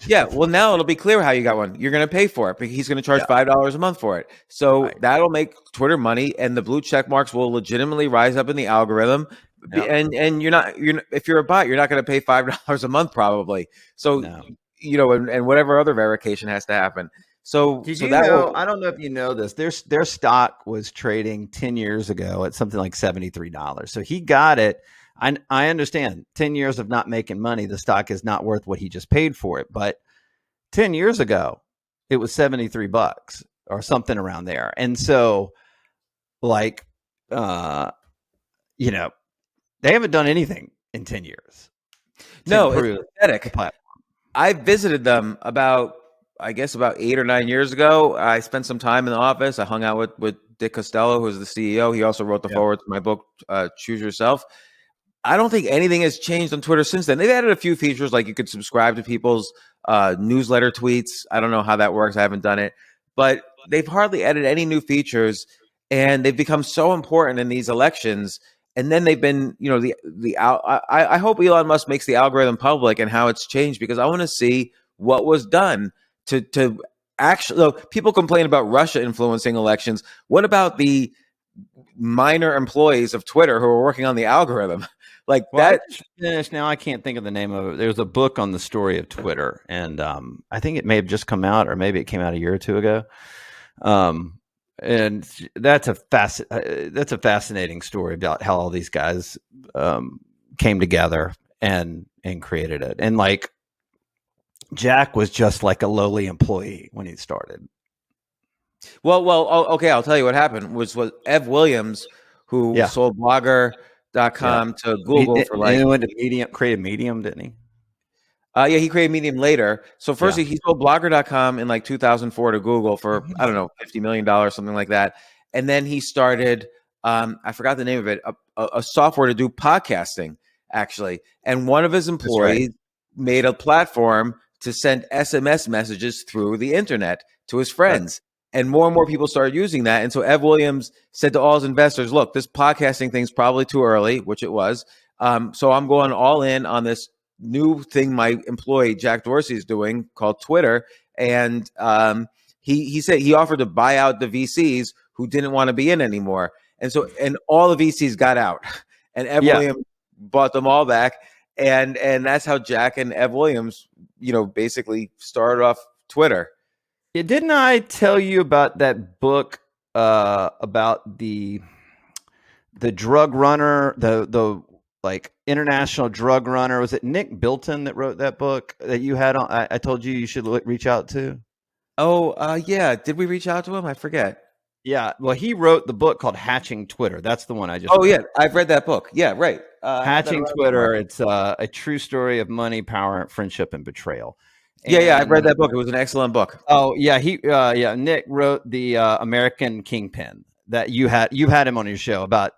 Yeah, well, now it'll be clear how you got one. You're going to pay for it because he's going to charge $5 a month for it. So that'll make Twitter money, and the blue check marks will legitimately rise up in the algorithm. Yep. And if you're a bot, you're not going to pay $5 a month probably. So and whatever other verification has to happen. So I don't know if you know this. Their stock was trading 10 years ago at something like $73. So he got it. I understand 10 years of not making money, the stock is not worth what he just paid for it. But 10 years ago, it was $73 or something around there. And so they haven't done anything in 10 years. No, it's pathetic. I visited them about 8 or 9 years ago. I spent some time in the office. I hung out with Dick Costello, who's the CEO. He also wrote the foreword to my book, Choose Yourself. I don't think anything has changed on Twitter since then. They've added a few features, like you could subscribe to people's newsletter tweets. I don't know how that works. I haven't done it. But they've hardly added any new features, and they've become so important in these elections. And then they've been, I hope Elon Musk makes the algorithm public and how it's changed, because I want to see what was done to actually. People complain about Russia influencing elections. What about the minor employees of Twitter who are working on the algorithm? Finished now. I can't think of the name of it. There's a book on the story of Twitter, and I think it may have just come out, or maybe it came out a year or two ago. And that's a fascinating story about how all these guys came together and created it. And Jack was just like a lowly employee when he started. Well, okay. I'll tell you what happened was Ev Williams, who sold Blogger.com to Google he went to Medium, created Medium, didn't he? He created Medium later. So first he sold Blogger.com in 2004 to Google for, I don't know, $50 million, something like that. And then he started, I forgot the name of it, a software to do podcasting, actually. And one of his employees made a platform to send SMS messages through the internet to his friends. and more people started using that. And so Ev Williams said to all his investors, look, this podcasting thing's probably too early, which it was. So I'm going all in on this new thing my employee Jack Dorsey is doing called Twitter. And he said he offered to buy out the VCs who didn't want to be in anymore. And all the VCs got out, and Ev Williams bought them all back. And that's how Jack and Ev Williams, basically started off Twitter. Yeah, didn't I tell you about that book about the drug runner, the like international drug runner? Was it Nick Bilton that wrote that book that you had on? I told you should reach out to. Oh, yeah. Did we reach out to him? I forget. Yeah, well, he wrote the book called Hatching Twitter. That's the one I just. Oh, read. Yeah, I've read that book. Yeah, right. Hatching Twitter. It's a true story of money, power, friendship, and betrayal. Yeah, I've read that book. It was an excellent book. Oh, yeah, Nick wrote the American Kingpin that you've had him on your show about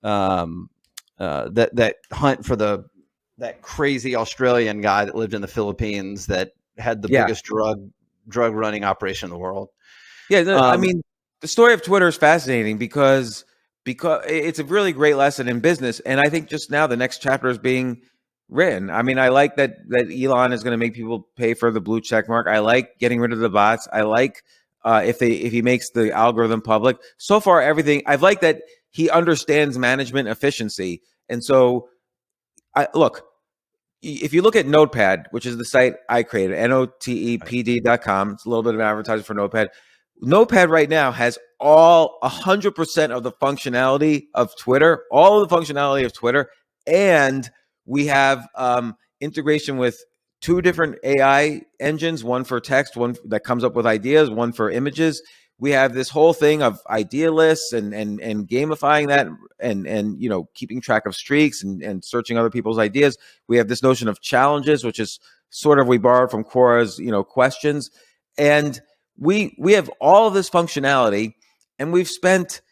that hunt for that crazy Australian guy that lived in the Philippines that had the biggest drug running operation in the world. Yeah, I mean, the story of Twitter is fascinating because it's a really great lesson in business, and I think just now the next chapter is being written. I mean, I like that Elon is going to make people pay for the blue check mark. I like getting rid of the bots. I like if he makes the algorithm public. So far, everything I've liked that he understands management efficiency, and so look. If you look at Notepad, which is the site I created, notepd.com, it's a little bit of advertising for Notepad. Notepad right now has all 100% of the functionality of Twitter, and we have integration with 2 different AI engines, one for text, one that comes up with ideas, one for images. We have this whole thing of idea lists and gamifying that and keeping track of streaks and searching other people's ideas. We have this notion of challenges, which is sort of we borrowed from Quora's questions. And we have all of this functionality, and we've spent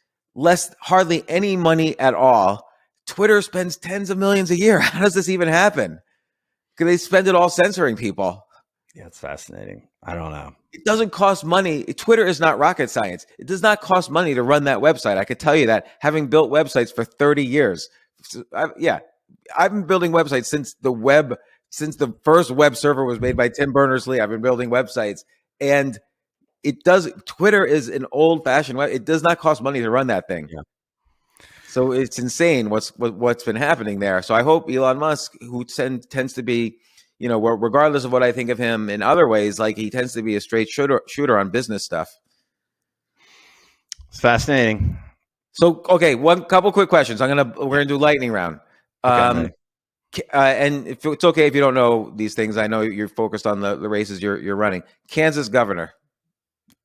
hardly any money at all. Twitter spends tens of millions a year. How does this even happen? Because they spend it all censoring people. Yeah, it's fascinating. I don't know. It doesn't cost money. Twitter is not rocket science. It does not cost money to run that website. I could tell you that, having built websites for 30 years. I've been building websites since the first web server was made by Tim Berners-Lee. I've been building websites, and Twitter is an old-fashioned web. It does not cost money to run that thing. Yeah. So it's insane what's been happening there. So I hope Elon Musk, who tends to be, regardless of what I think of him in other ways, like he tends to be a straight shooter on business stuff. It's fascinating. So, okay, couple quick questions. We're gonna do lightning round. And if it's okay if you don't know these things, I know you're focused on the races you're running. Kansas governor.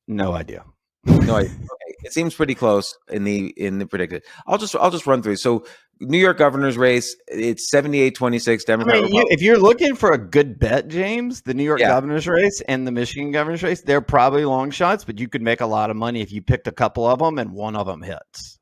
No idea. No idea. Okay, it seems pretty close in the predicted. I'll just run through. So New York governor's race, it's 78-26 Democrat. If you're looking for a good bet, James, the New York governor's race and the Michigan governor's race, they're probably long shots, but you could make a lot of money if you picked a couple of them and one of them hits.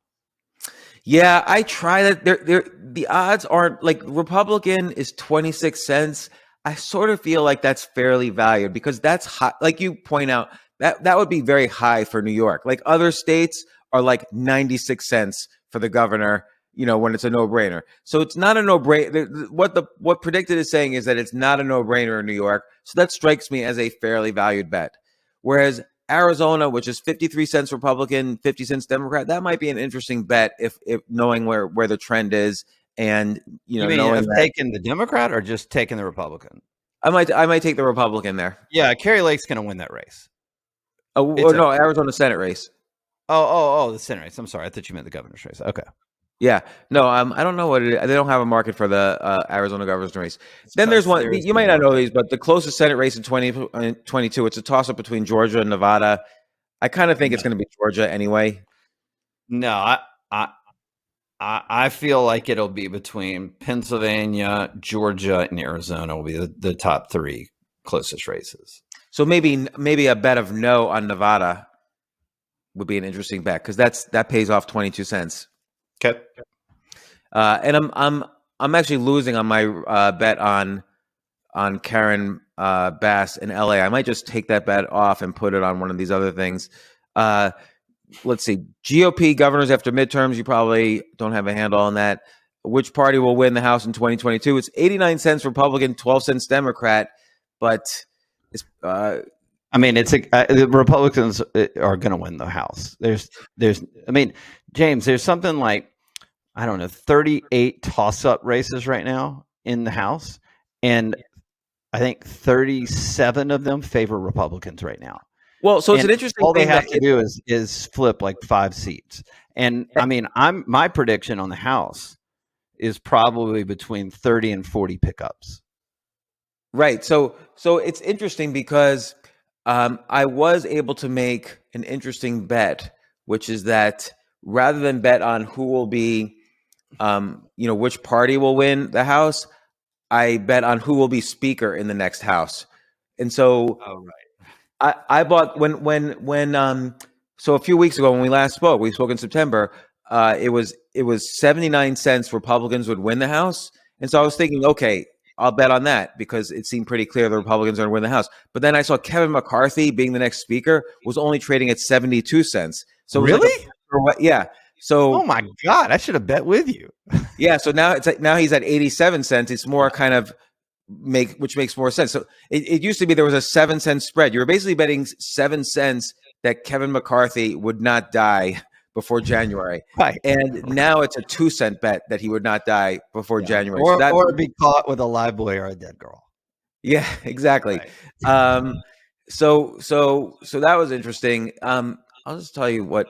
Yeah, I try that. The odds aren't like Republican is 26 cents. I sort of feel like that's fairly valued because that's high. Like you point out, that would be very high for New York. Like other states are like 96 cents for the governor, when it's a no-brainer. So it's not a no-brainer. What Predicted is saying is that it's not a no-brainer in New York. So that strikes me as a fairly valued bet. Whereas Arizona, which is 53 cents Republican, 50 cents Democrat, that might be an interesting bet if knowing where the trend is and knowing taking the Democrat or just taking the Republican. I might take the Republican there. Yeah, Kerry Lake's going to win that race. Arizona Senate race. Oh, the Senate race. I'm sorry, I thought you meant the governor's race. Okay. Yeah, no, I don't know what it is. They don't have a market for the Arizona governor's race. Then there's one, you might not know these, but the closest Senate race in 2022, it's a toss-up between Georgia and Nevada. I kind of think it's going to be Georgia anyway. No, I feel like it'll be between Pennsylvania, Georgia, and Arizona will be the top 3 closest races. So maybe a bet of no on Nevada would be an interesting bet because that pays off 22 cents. Okay. And I'm actually losing on my bet on Karen Bass in LA. I might just take that bet off and put it on one of these other things. Let's see, GOP governors after midterms. You probably don't have a handle on that. Which party will win the House in 2022? It's 89 cents Republican, 12 cents Democrat, but it's I mean, the Republicans are going to win the House. I mean, James, there's something like, I don't know, 38 toss-up races right now in the House, and I think 37 of them favor Republicans right now. Well, so it's And an interesting all thing they have to do is flip like 5 seats. And I mean, my prediction on the House is probably between 30 and 40 pickups. Right. So it's interesting because I was able to make an interesting bet, which is that rather than bet on who will be, which party will win the House, I bet on who will be Speaker in the next House. And so I bought so a few weeks ago when we spoke in September, it was 79 cents Republicans would win the House. And so I was thinking, okay, I'll bet on that because it seemed pretty clear the Republicans are going to win the House. But then I saw Kevin McCarthy being the next speaker was only trading at 72 cents. So it was really? Yeah. So oh my God, I should have bet with you. Yeah. So now he's at 87 cents. It's more kind of which makes more sense. So it used to be there was a 7-cent spread. You were basically betting 7 cents that Kevin McCarthy would not die before January. Right. And now it's a 2-cent bet that he would not die before January. Or be caught with a live boy or a dead girl. Yeah, exactly. Right. So that was interesting. I'll just tell you what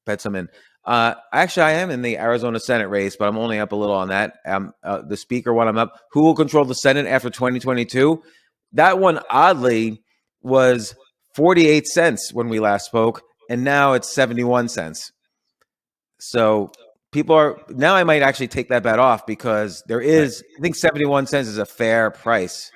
bets I'm in. Actually, I am in the Arizona Senate race, but I'm only up a little on that. The speaker one, I'm up. Who will control the Senate after 2022? That one, oddly, was 48 cents when we last spoke, and now it's 71 cents. So now I might actually take that bet off because I think 71 cents is a fair price,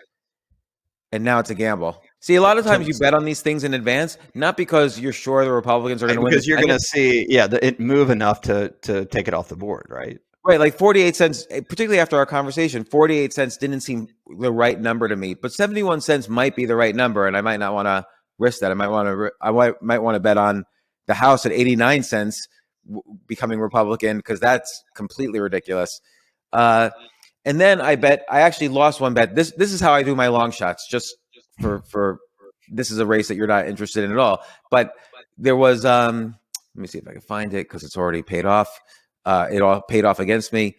and now it's a gamble. See, a lot of times you bet on these things in advance, not because you're sure the Republicans are going to win. Because you're going to see, it move enough to take it off the board, right? Right, like 48 cents, particularly after our conversation, 48 cents didn't seem the right number to me, but 71 cents might be the right number, and I might not want to risk that. I might want to bet on the House at 89 cents becoming Republican because that's completely ridiculous. And then I actually lost one bet. This is how I do my long shots, just for this is a race that you're not interested in at all. But there was let me see if I can find it because it's already paid off. It all paid off against me.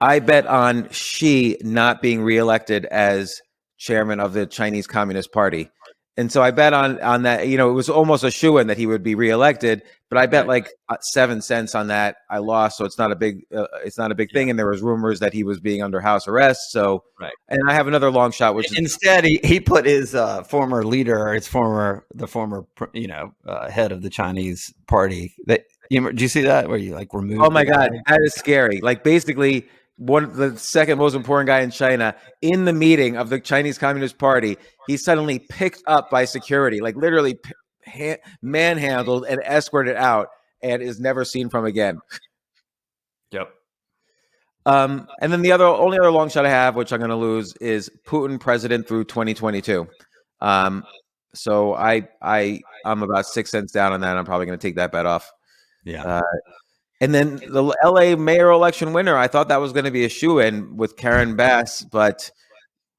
I bet on Xi not being reelected as chairman of the Chinese Communist Party. And so I bet on that, it was almost a shoo-in that he would be reelected, but I bet like 7 cents on that. I lost, so it's not a big thing. And there was rumors that he was being under house arrest. So, and I have another long shot, which instead he put his former leader, the former head of the Chinese party. Did you see that where you like removed? Oh my God, that is scary. Like basically, the second most important guy in China in the meeting of the Chinese Communist Party, he's suddenly picked up by security, like literally manhandled and escorted out, and is never seen from again. Yep. And then the only other long shot I have, which I'm going to lose, is Putin president through 2022. So I'm about 6 cents down on that. I'm probably going to take that bet off. Yeah. And then the LA mayor election winner, I thought that was going to be a shoo-in with Karen Bass, but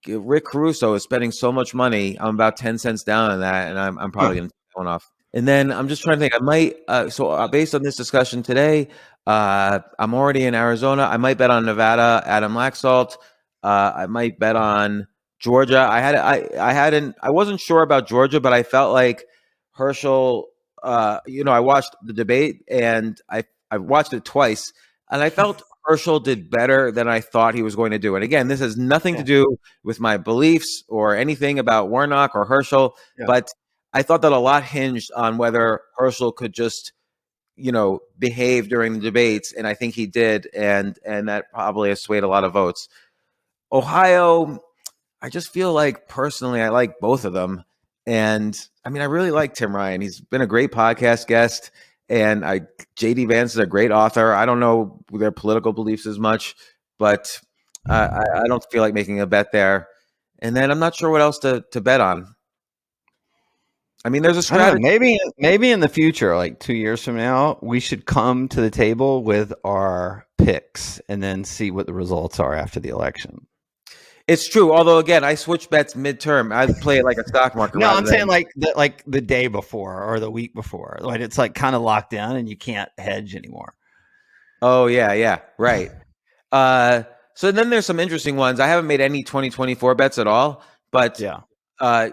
Rick Caruso is spending so much money. I'm about 10 cents down on that, and I'm probably going to take that one off. And then I'm just trying to think. I might, based on this discussion today, I'm already in Arizona. I might bet on Nevada, Adam Laxalt. I might bet on Georgia. I wasn't sure about Georgia, but I felt like Herschel. I watched the debate and I watched it twice, and I felt Herschel did better than I thought he was going to do. And again, this has nothing to do with my beliefs or anything about Warnock or Herschel, but I thought that a lot hinged on whether Herschel could just, behave during the debates, and I think he did, and that probably has swayed a lot of votes. Ohio, I just feel like personally I like both of them. And I mean, I really like Tim Ryan. He's been a great podcast guest, and JD Vance is a great author. I don't know their political beliefs as much, but I don't feel like making a bet there. And then I'm not sure what else to bet on. I mean, there's a I don't know, strategy. maybe in the future, like 2 years from now, we should come to the table with our picks and then see what the results are after the election. It's true. Although, again, I switch bets midterm. I play it like a stock market No, rather I'm saying than. like the day before or the week before. Like it's like kind of locked down and you can't hedge anymore. Oh yeah, right. Uh, so then there's some interesting ones. I haven't made any 2024 bets at all, but Yeah.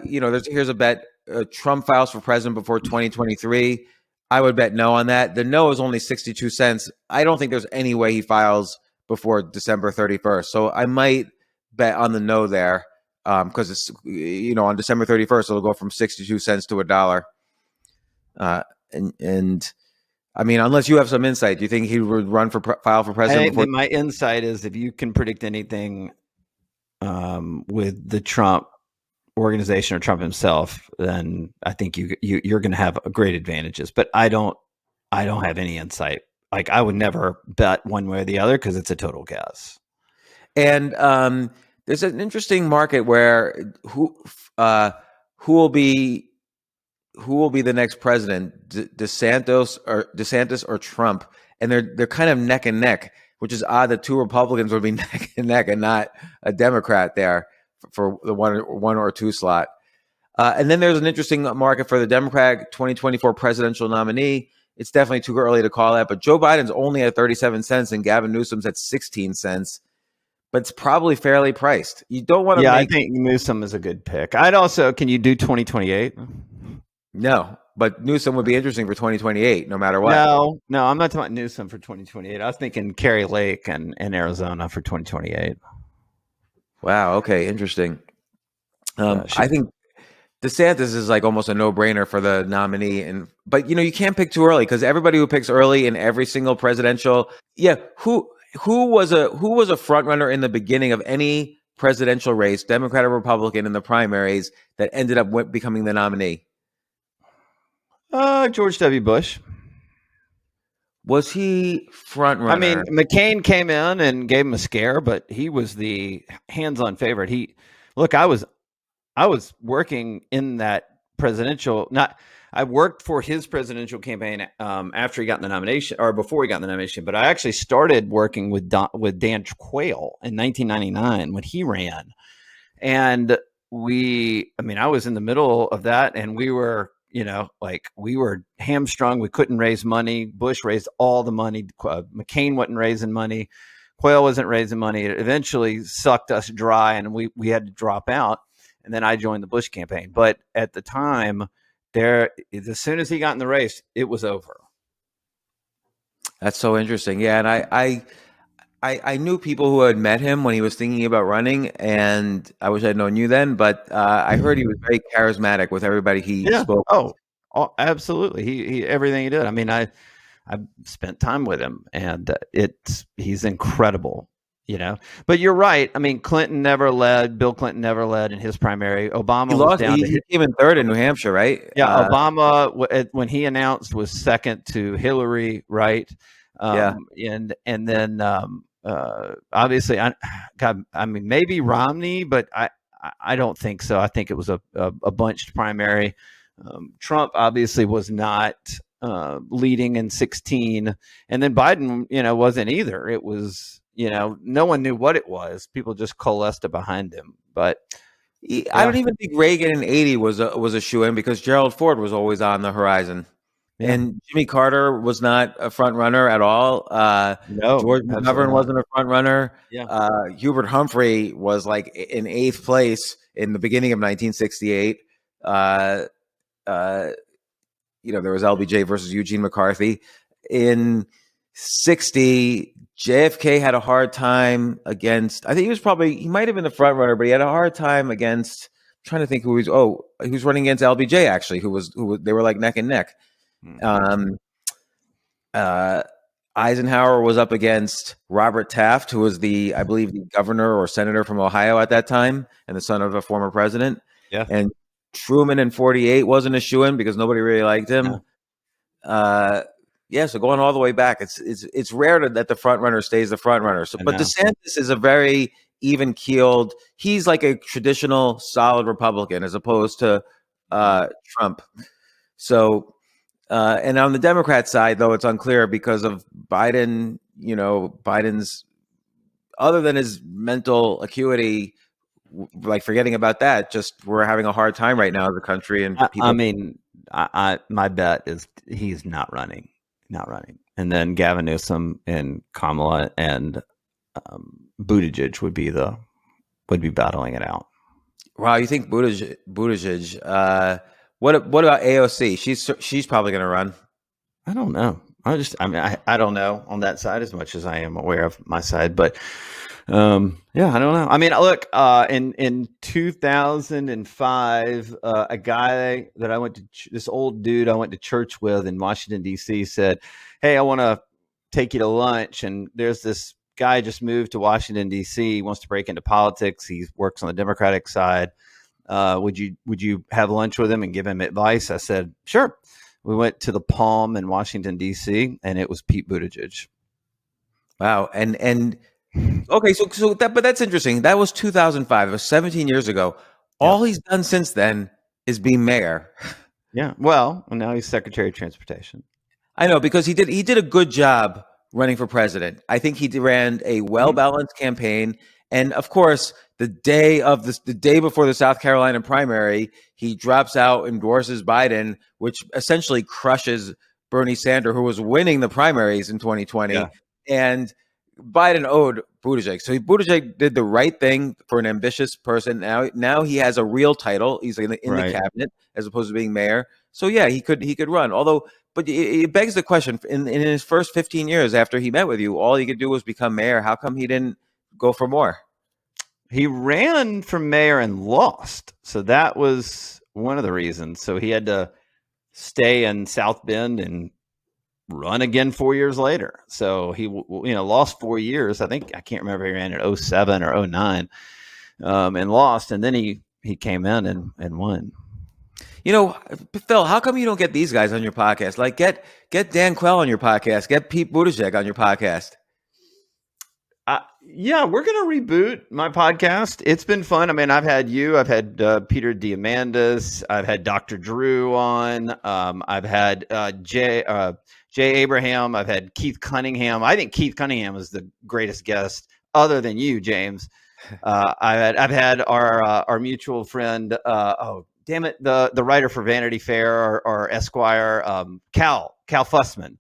here's a bet: Trump files for president before 2023. I would bet no on that. The no is only 62 cents. I don't think there's any way he files before December 31st. So I might bet on the no there, because it's on December 31st it'll go from 62 cents to $1. And I mean, unless you have some insight, do you think he would run for file for I president think before? that my insight is if you can predict anything with the Trump organization or Trump himself, then I think you're going to have great advantages. But I don't have any insight. Like I would never bet one way or the other because it's a total guess. And there's an interesting market where who will be the next president, DeSantis or Trump, and they're kind of neck and neck, which is odd that two Republicans would be neck and neck and not a Democrat there for the one or two slot. And then there's an interesting market for the Democratic 2024 presidential nominee. It's definitely too early to call that, but Joe Biden's only at 37 cents and Gavin Newsom's at 16 cents. But it's probably fairly priced. You don't want to Yeah, make. I think Newsom is a good pick. I'd also. Can you do 2028? No, but Newsom would be interesting for 2028, no matter what. No, I'm not talking about Newsom for 2028. I was thinking Kerry Lake and Arizona for 2028. Wow. Okay. Interesting. I think DeSantis is like almost a no-brainer for the nominee, but you can't pick too early because everybody who picks early in every single presidential, who was a front runner in the beginning of any presidential race, Democrat or Republican, in the primaries that ended up becoming the nominee? George W. Bush. Was he front runner? I mean, McCain came in and gave him a scare, but he was the hands-on favorite. I was working in that presidential. I worked for his presidential campaign after he got in the nomination or before he got in the nomination. But I actually started working with Dan Quayle in 1999 when he ran, and I was in the middle of that, and we were. We were hamstrung. We couldn't raise money. Bush raised all the money. McCain wasn't raising money. Quayle wasn't raising money. It eventually sucked us dry, and we had to drop out. And then I joined the Bush campaign. But at the time, as soon as he got in the race, it was over. That's so interesting. Yeah, and I knew people who had met him when he was thinking about running, and I wish I'd known you then. But I heard he was very charismatic with everybody he spoke. Oh, absolutely. He everything he did. I mean, I spent time with him, and he's incredible. But you're right. I mean, Clinton never led. Bill Clinton never led in his primary. Obama was down. He came in third in New Hampshire, right? Yeah, Obama when he announced was second to Hillary, right? And then obviously, maybe Romney, but I don't think so. I think it was a bunched primary. Trump obviously was not leading in 2016, and then Biden, wasn't either. It was, no one knew what it was. People just coalesced behind him. But I don't even think Reagan in 80 was a shoo-in because Gerald Ford was always on the horizon. Yeah. And Jimmy Carter was not a front runner at all. No, George McGovern wasn't a front runner. Yeah. Hubert Humphrey was like in 8th place in the beginning of 1968. There was LBJ versus Eugene McCarthy. In 60, JFK had a hard time against. I think he might have been the front runner, but he had a hard time against. I'm trying to think who he was running against LBJ actually. Who they were like neck and neck. Eisenhower was up against Robert Taft, who was I believe the governor or senator from Ohio at that time, and the son of a former president. Yeah. And Truman in 48 wasn't a shoo-in because nobody really liked him. So going all the way back, it's rare that the front runner stays the front runner. So, but DeSantis is a very even-keeled. He's like a traditional solid Republican as opposed to Trump. So, and on the Democrat side, though, it's unclear because of Biden. Biden's, other than his mental acuity, like forgetting about that, just we're having a hard time right now as a country, and people. I mean, my bet is he's not running, and then Gavin Newsom and Kamala and Buttigieg would be battling it out. Wow, you think Buttigieg? What about AOC? She's probably going to run. I don't know. I don't know on that side as much as I am aware of my side, but yeah, I don't know. I mean, look, in 2005, a guy that this old dude I went to church with in Washington, D.C. said, "Hey, I want to take you to lunch." And there's this guy just moved to Washington, D.C. He wants to break into politics. He works on the Democratic side. Would you have lunch with him and give him advice? I said, sure. We went to the Palm in Washington, D.C., and it was Pete Buttigieg. Wow. And okay, but that's interesting. That was 2005. It was 17 years ago. Yeah. All he's done since then is be mayor. Yeah. Well, now he's Secretary of Transportation. I know, because he did a good job running for president. I think he ran a well-balanced campaign. And of course, the day before the South Carolina primary, he drops out, endorses Biden, which essentially crushes Bernie Sanders, who was winning the primaries in 2020. Yeah. And Biden owed Buttigieg. So Buttigieg did the right thing for an ambitious person. Now he has a real title. He's in the cabinet as opposed to being mayor. So yeah, he could run. But it begs the question: in his first 15 years after he met with you, all he could do was become mayor. How come he didn't go for more? He ran for mayor and lost. So that was one of the reasons. So he had to stay in South Bend and run again 4 years later. So he lost 4 years. I can't remember, he ran in 2007 or 2009 and lost. And then he came in and won. Phil, how come you don't get these guys on your podcast? Like get Dan Quayle on your podcast, get Pete Buttigieg on your podcast. Yeah, we're going to reboot my podcast. It's been fun. I mean, I've had you, I've had Peter Diamandis, I've had Dr. Drew on, I've had Jay Abraham, I've had Keith Cunningham. I think Keith Cunningham is the greatest guest other than you, James. I've had our mutual friend, the writer for Vanity Fair or Esquire, Cal Fussman.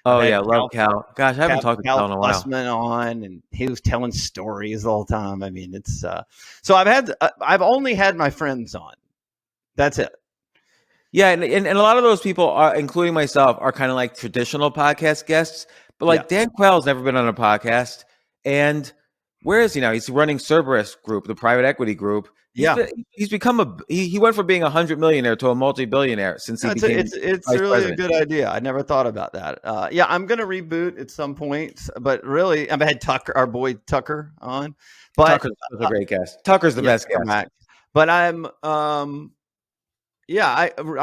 Oh yeah, love Cal. Gosh, I haven't talked to Cal in a while. Fussman on, and he was telling stories the whole time. I mean, it's so I've only had my friends on. That's it. Yeah, and a lot of those people are, including myself, are kind of like traditional podcast guests. But like Dan Quayle's never been on a podcast, and where is he now? He's running Cerberus Group, the private equity group. He's become he went from being a 100 millionaire to a multi-billionaire since he became. It's really president. A good idea. I never thought about that. I'm going to reboot at some point, but really, I've had our boy Tucker on. But Tucker's a great guest. Tucker's the best guest. But I'm I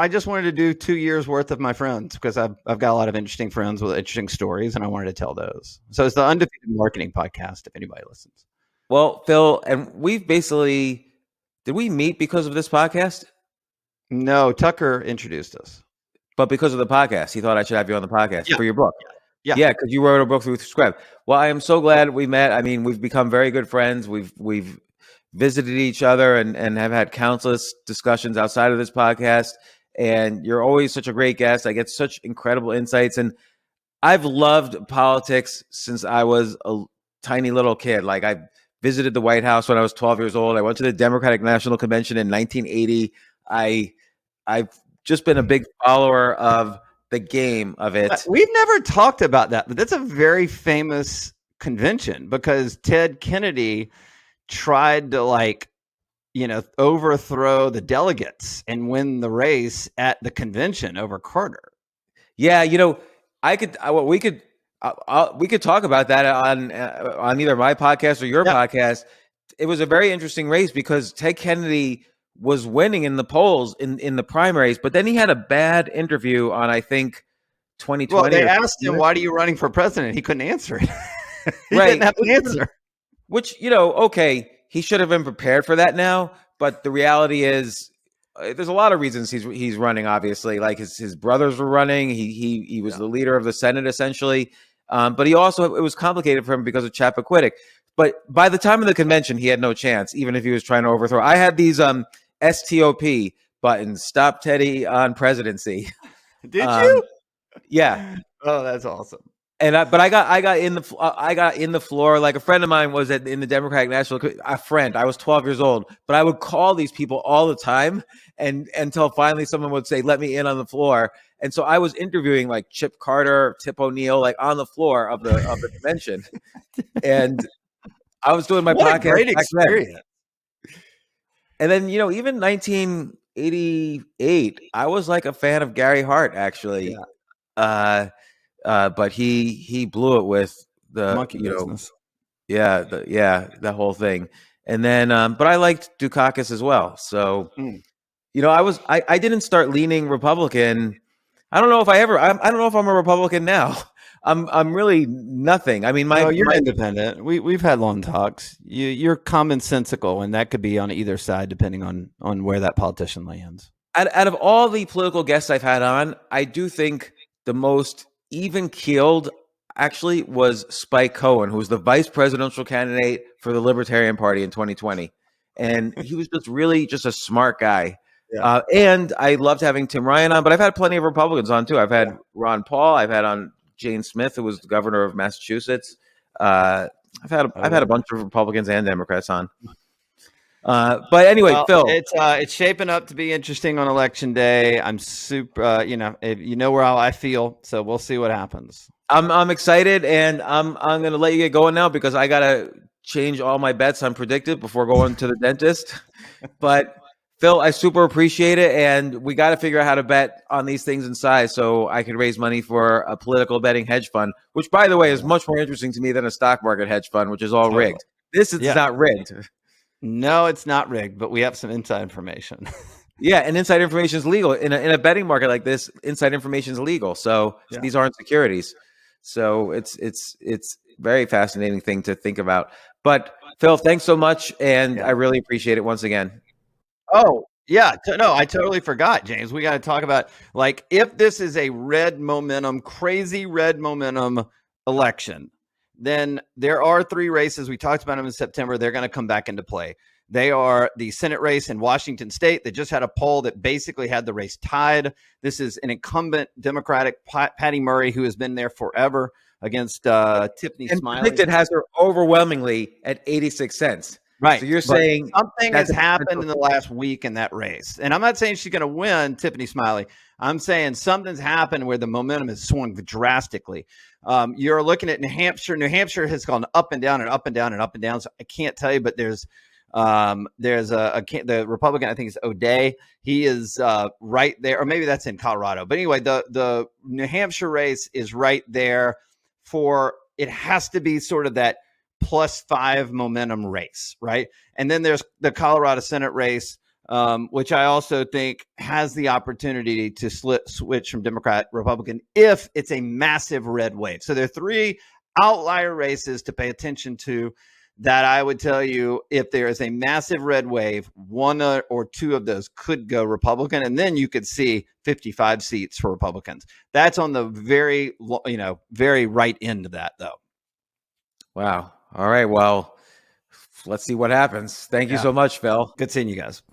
just wanted to do 2 years worth of my friends because I've got a lot of interesting friends with interesting stories, and I wanted to tell those. So it's the Undefeated Marketing Podcast. If anybody listens. Well, Phil, and we've basically. Did we meet because of this podcast? No, Tucker introduced us. But because of the podcast, he thought I should have you on the podcast for your book. Yeah, because you wrote a book through Scribe. Well, I am so glad we met. I mean, we've become very good friends. We've visited each other and have had countless discussions outside of this podcast. And you're always such a great guest. I get such incredible insights. And I've loved politics since I was a tiny little kid. Like I visited the White House when I was 12 years old. I went to the Democratic National Convention in 1980. I've just been a big follower of the game of it. We've never talked about that, but that's a very famous convention because Ted Kennedy tried to overthrow the delegates and win the race at the convention over Carter. Yeah, we could talk about that on either my podcast or your podcast. It was a very interesting race because Ted Kennedy was winning in the polls in the primaries, but then he had a bad interview on, I think, 2020. Well, they asked him, "Why are you running for president?" He couldn't answer it. He didn't have an answer. Which, okay, he should have been prepared for that now. But the reality is, there's a lot of reasons he's running. Obviously, like his brothers were running. He was the leader of the Senate essentially, but he also, it was complicated for him because of Chappaquiddick. But by the time of the convention, he had no chance, even if he was trying to overthrow. I had these STOP buttons, Stop Teddy on Presidency. Did you? Yeah. Oh, that's awesome. And I got in the floor. Like a friend of mine was in the Democratic National. A friend. I was 12 years old, but I would call these people all the time, and until finally someone would say, "Let me in on the floor." And so I was interviewing like Chip Carter, Tip O'Neill, like on the floor of the convention, and I was doing my What podcast. a great experience. Then. And then even 1988, I was like a fan of Gary Hart actually. Yeah. But he blew it with the monkey business. That whole thing. And then, but I liked Dukakis as well. So, I didn't start leaning Republican. I don't know if I don't know if I'm a Republican now. I'm really nothing. I mean, you're independent. We've had long talks. You're commonsensical, and that could be on either side depending on where that politician lands. Out of all the political guests I've had on, I do think the most even keeled actually was Spike Cohen, who was the vice presidential candidate for the Libertarian Party in 2020. And he was just a smart guy. Yeah. And I loved having Tim Ryan on, but I've had plenty of Republicans on too. I've had Ron Paul. I've had on Jane Smith, who was the governor of Massachusetts. I've had a bunch of Republicans and Democrats on. But anyway, Phil, it's shaping up to be interesting on election day. I'm super, where I feel, so we'll see what happens. I'm excited, and I'm going to let you get going now because I got to change all my bets on predicted before going to the dentist. But Phil, I super appreciate it, and we got to figure out how to bet on these things in size so I can raise money for a political betting hedge fund, which, by the way, is much more interesting to me than a stock market hedge fund, which is all rigged. This is not rigged. No, it's not rigged, but we have some inside information. Yeah, and inside information is legal. In a betting market like this, inside information is legal. So these aren't securities. So it's very fascinating thing to think about. But Phil, thanks so much, and I really appreciate it once again. Oh, yeah. No, I totally forgot, James. We got to talk about, like, if this is a crazy red momentum election, then there are 3 races. We talked about them in September. They're going to come back into play. They are the Senate race in Washington State. They just had a poll that basically had the race tied. This is an incumbent Democratic, Patty Murray, who has been there forever, against Tiffany Smiley. Predicted has her overwhelmingly at 86 cents. Right. So you're saying something has happened in the last week in that race. And I'm not saying she's going to win, Tiffany Smiley. I'm saying something's happened where the momentum has swung drastically. You're looking at New Hampshire. New Hampshire has gone up and down and up and down and up and down. So I can't tell you, but there's the Republican, I think it's O'Day. He is right there, or maybe that's in Colorado. But anyway, the New Hampshire race is right there it has to be sort of that +5 momentum race, right? And then there's the Colorado Senate race, which I also think has the opportunity to switch from Democrat Republican if it's a massive red wave. So there are 3 outlier races to pay attention to that I would tell you, if there is a massive red wave, 1 or 2 of those could go Republican, and then you could see 55 seats for Republicans. That's on the very right end of that, though. Wow. All right. Well, let's see what happens. Thank you so much, Phil. Good seeing you guys.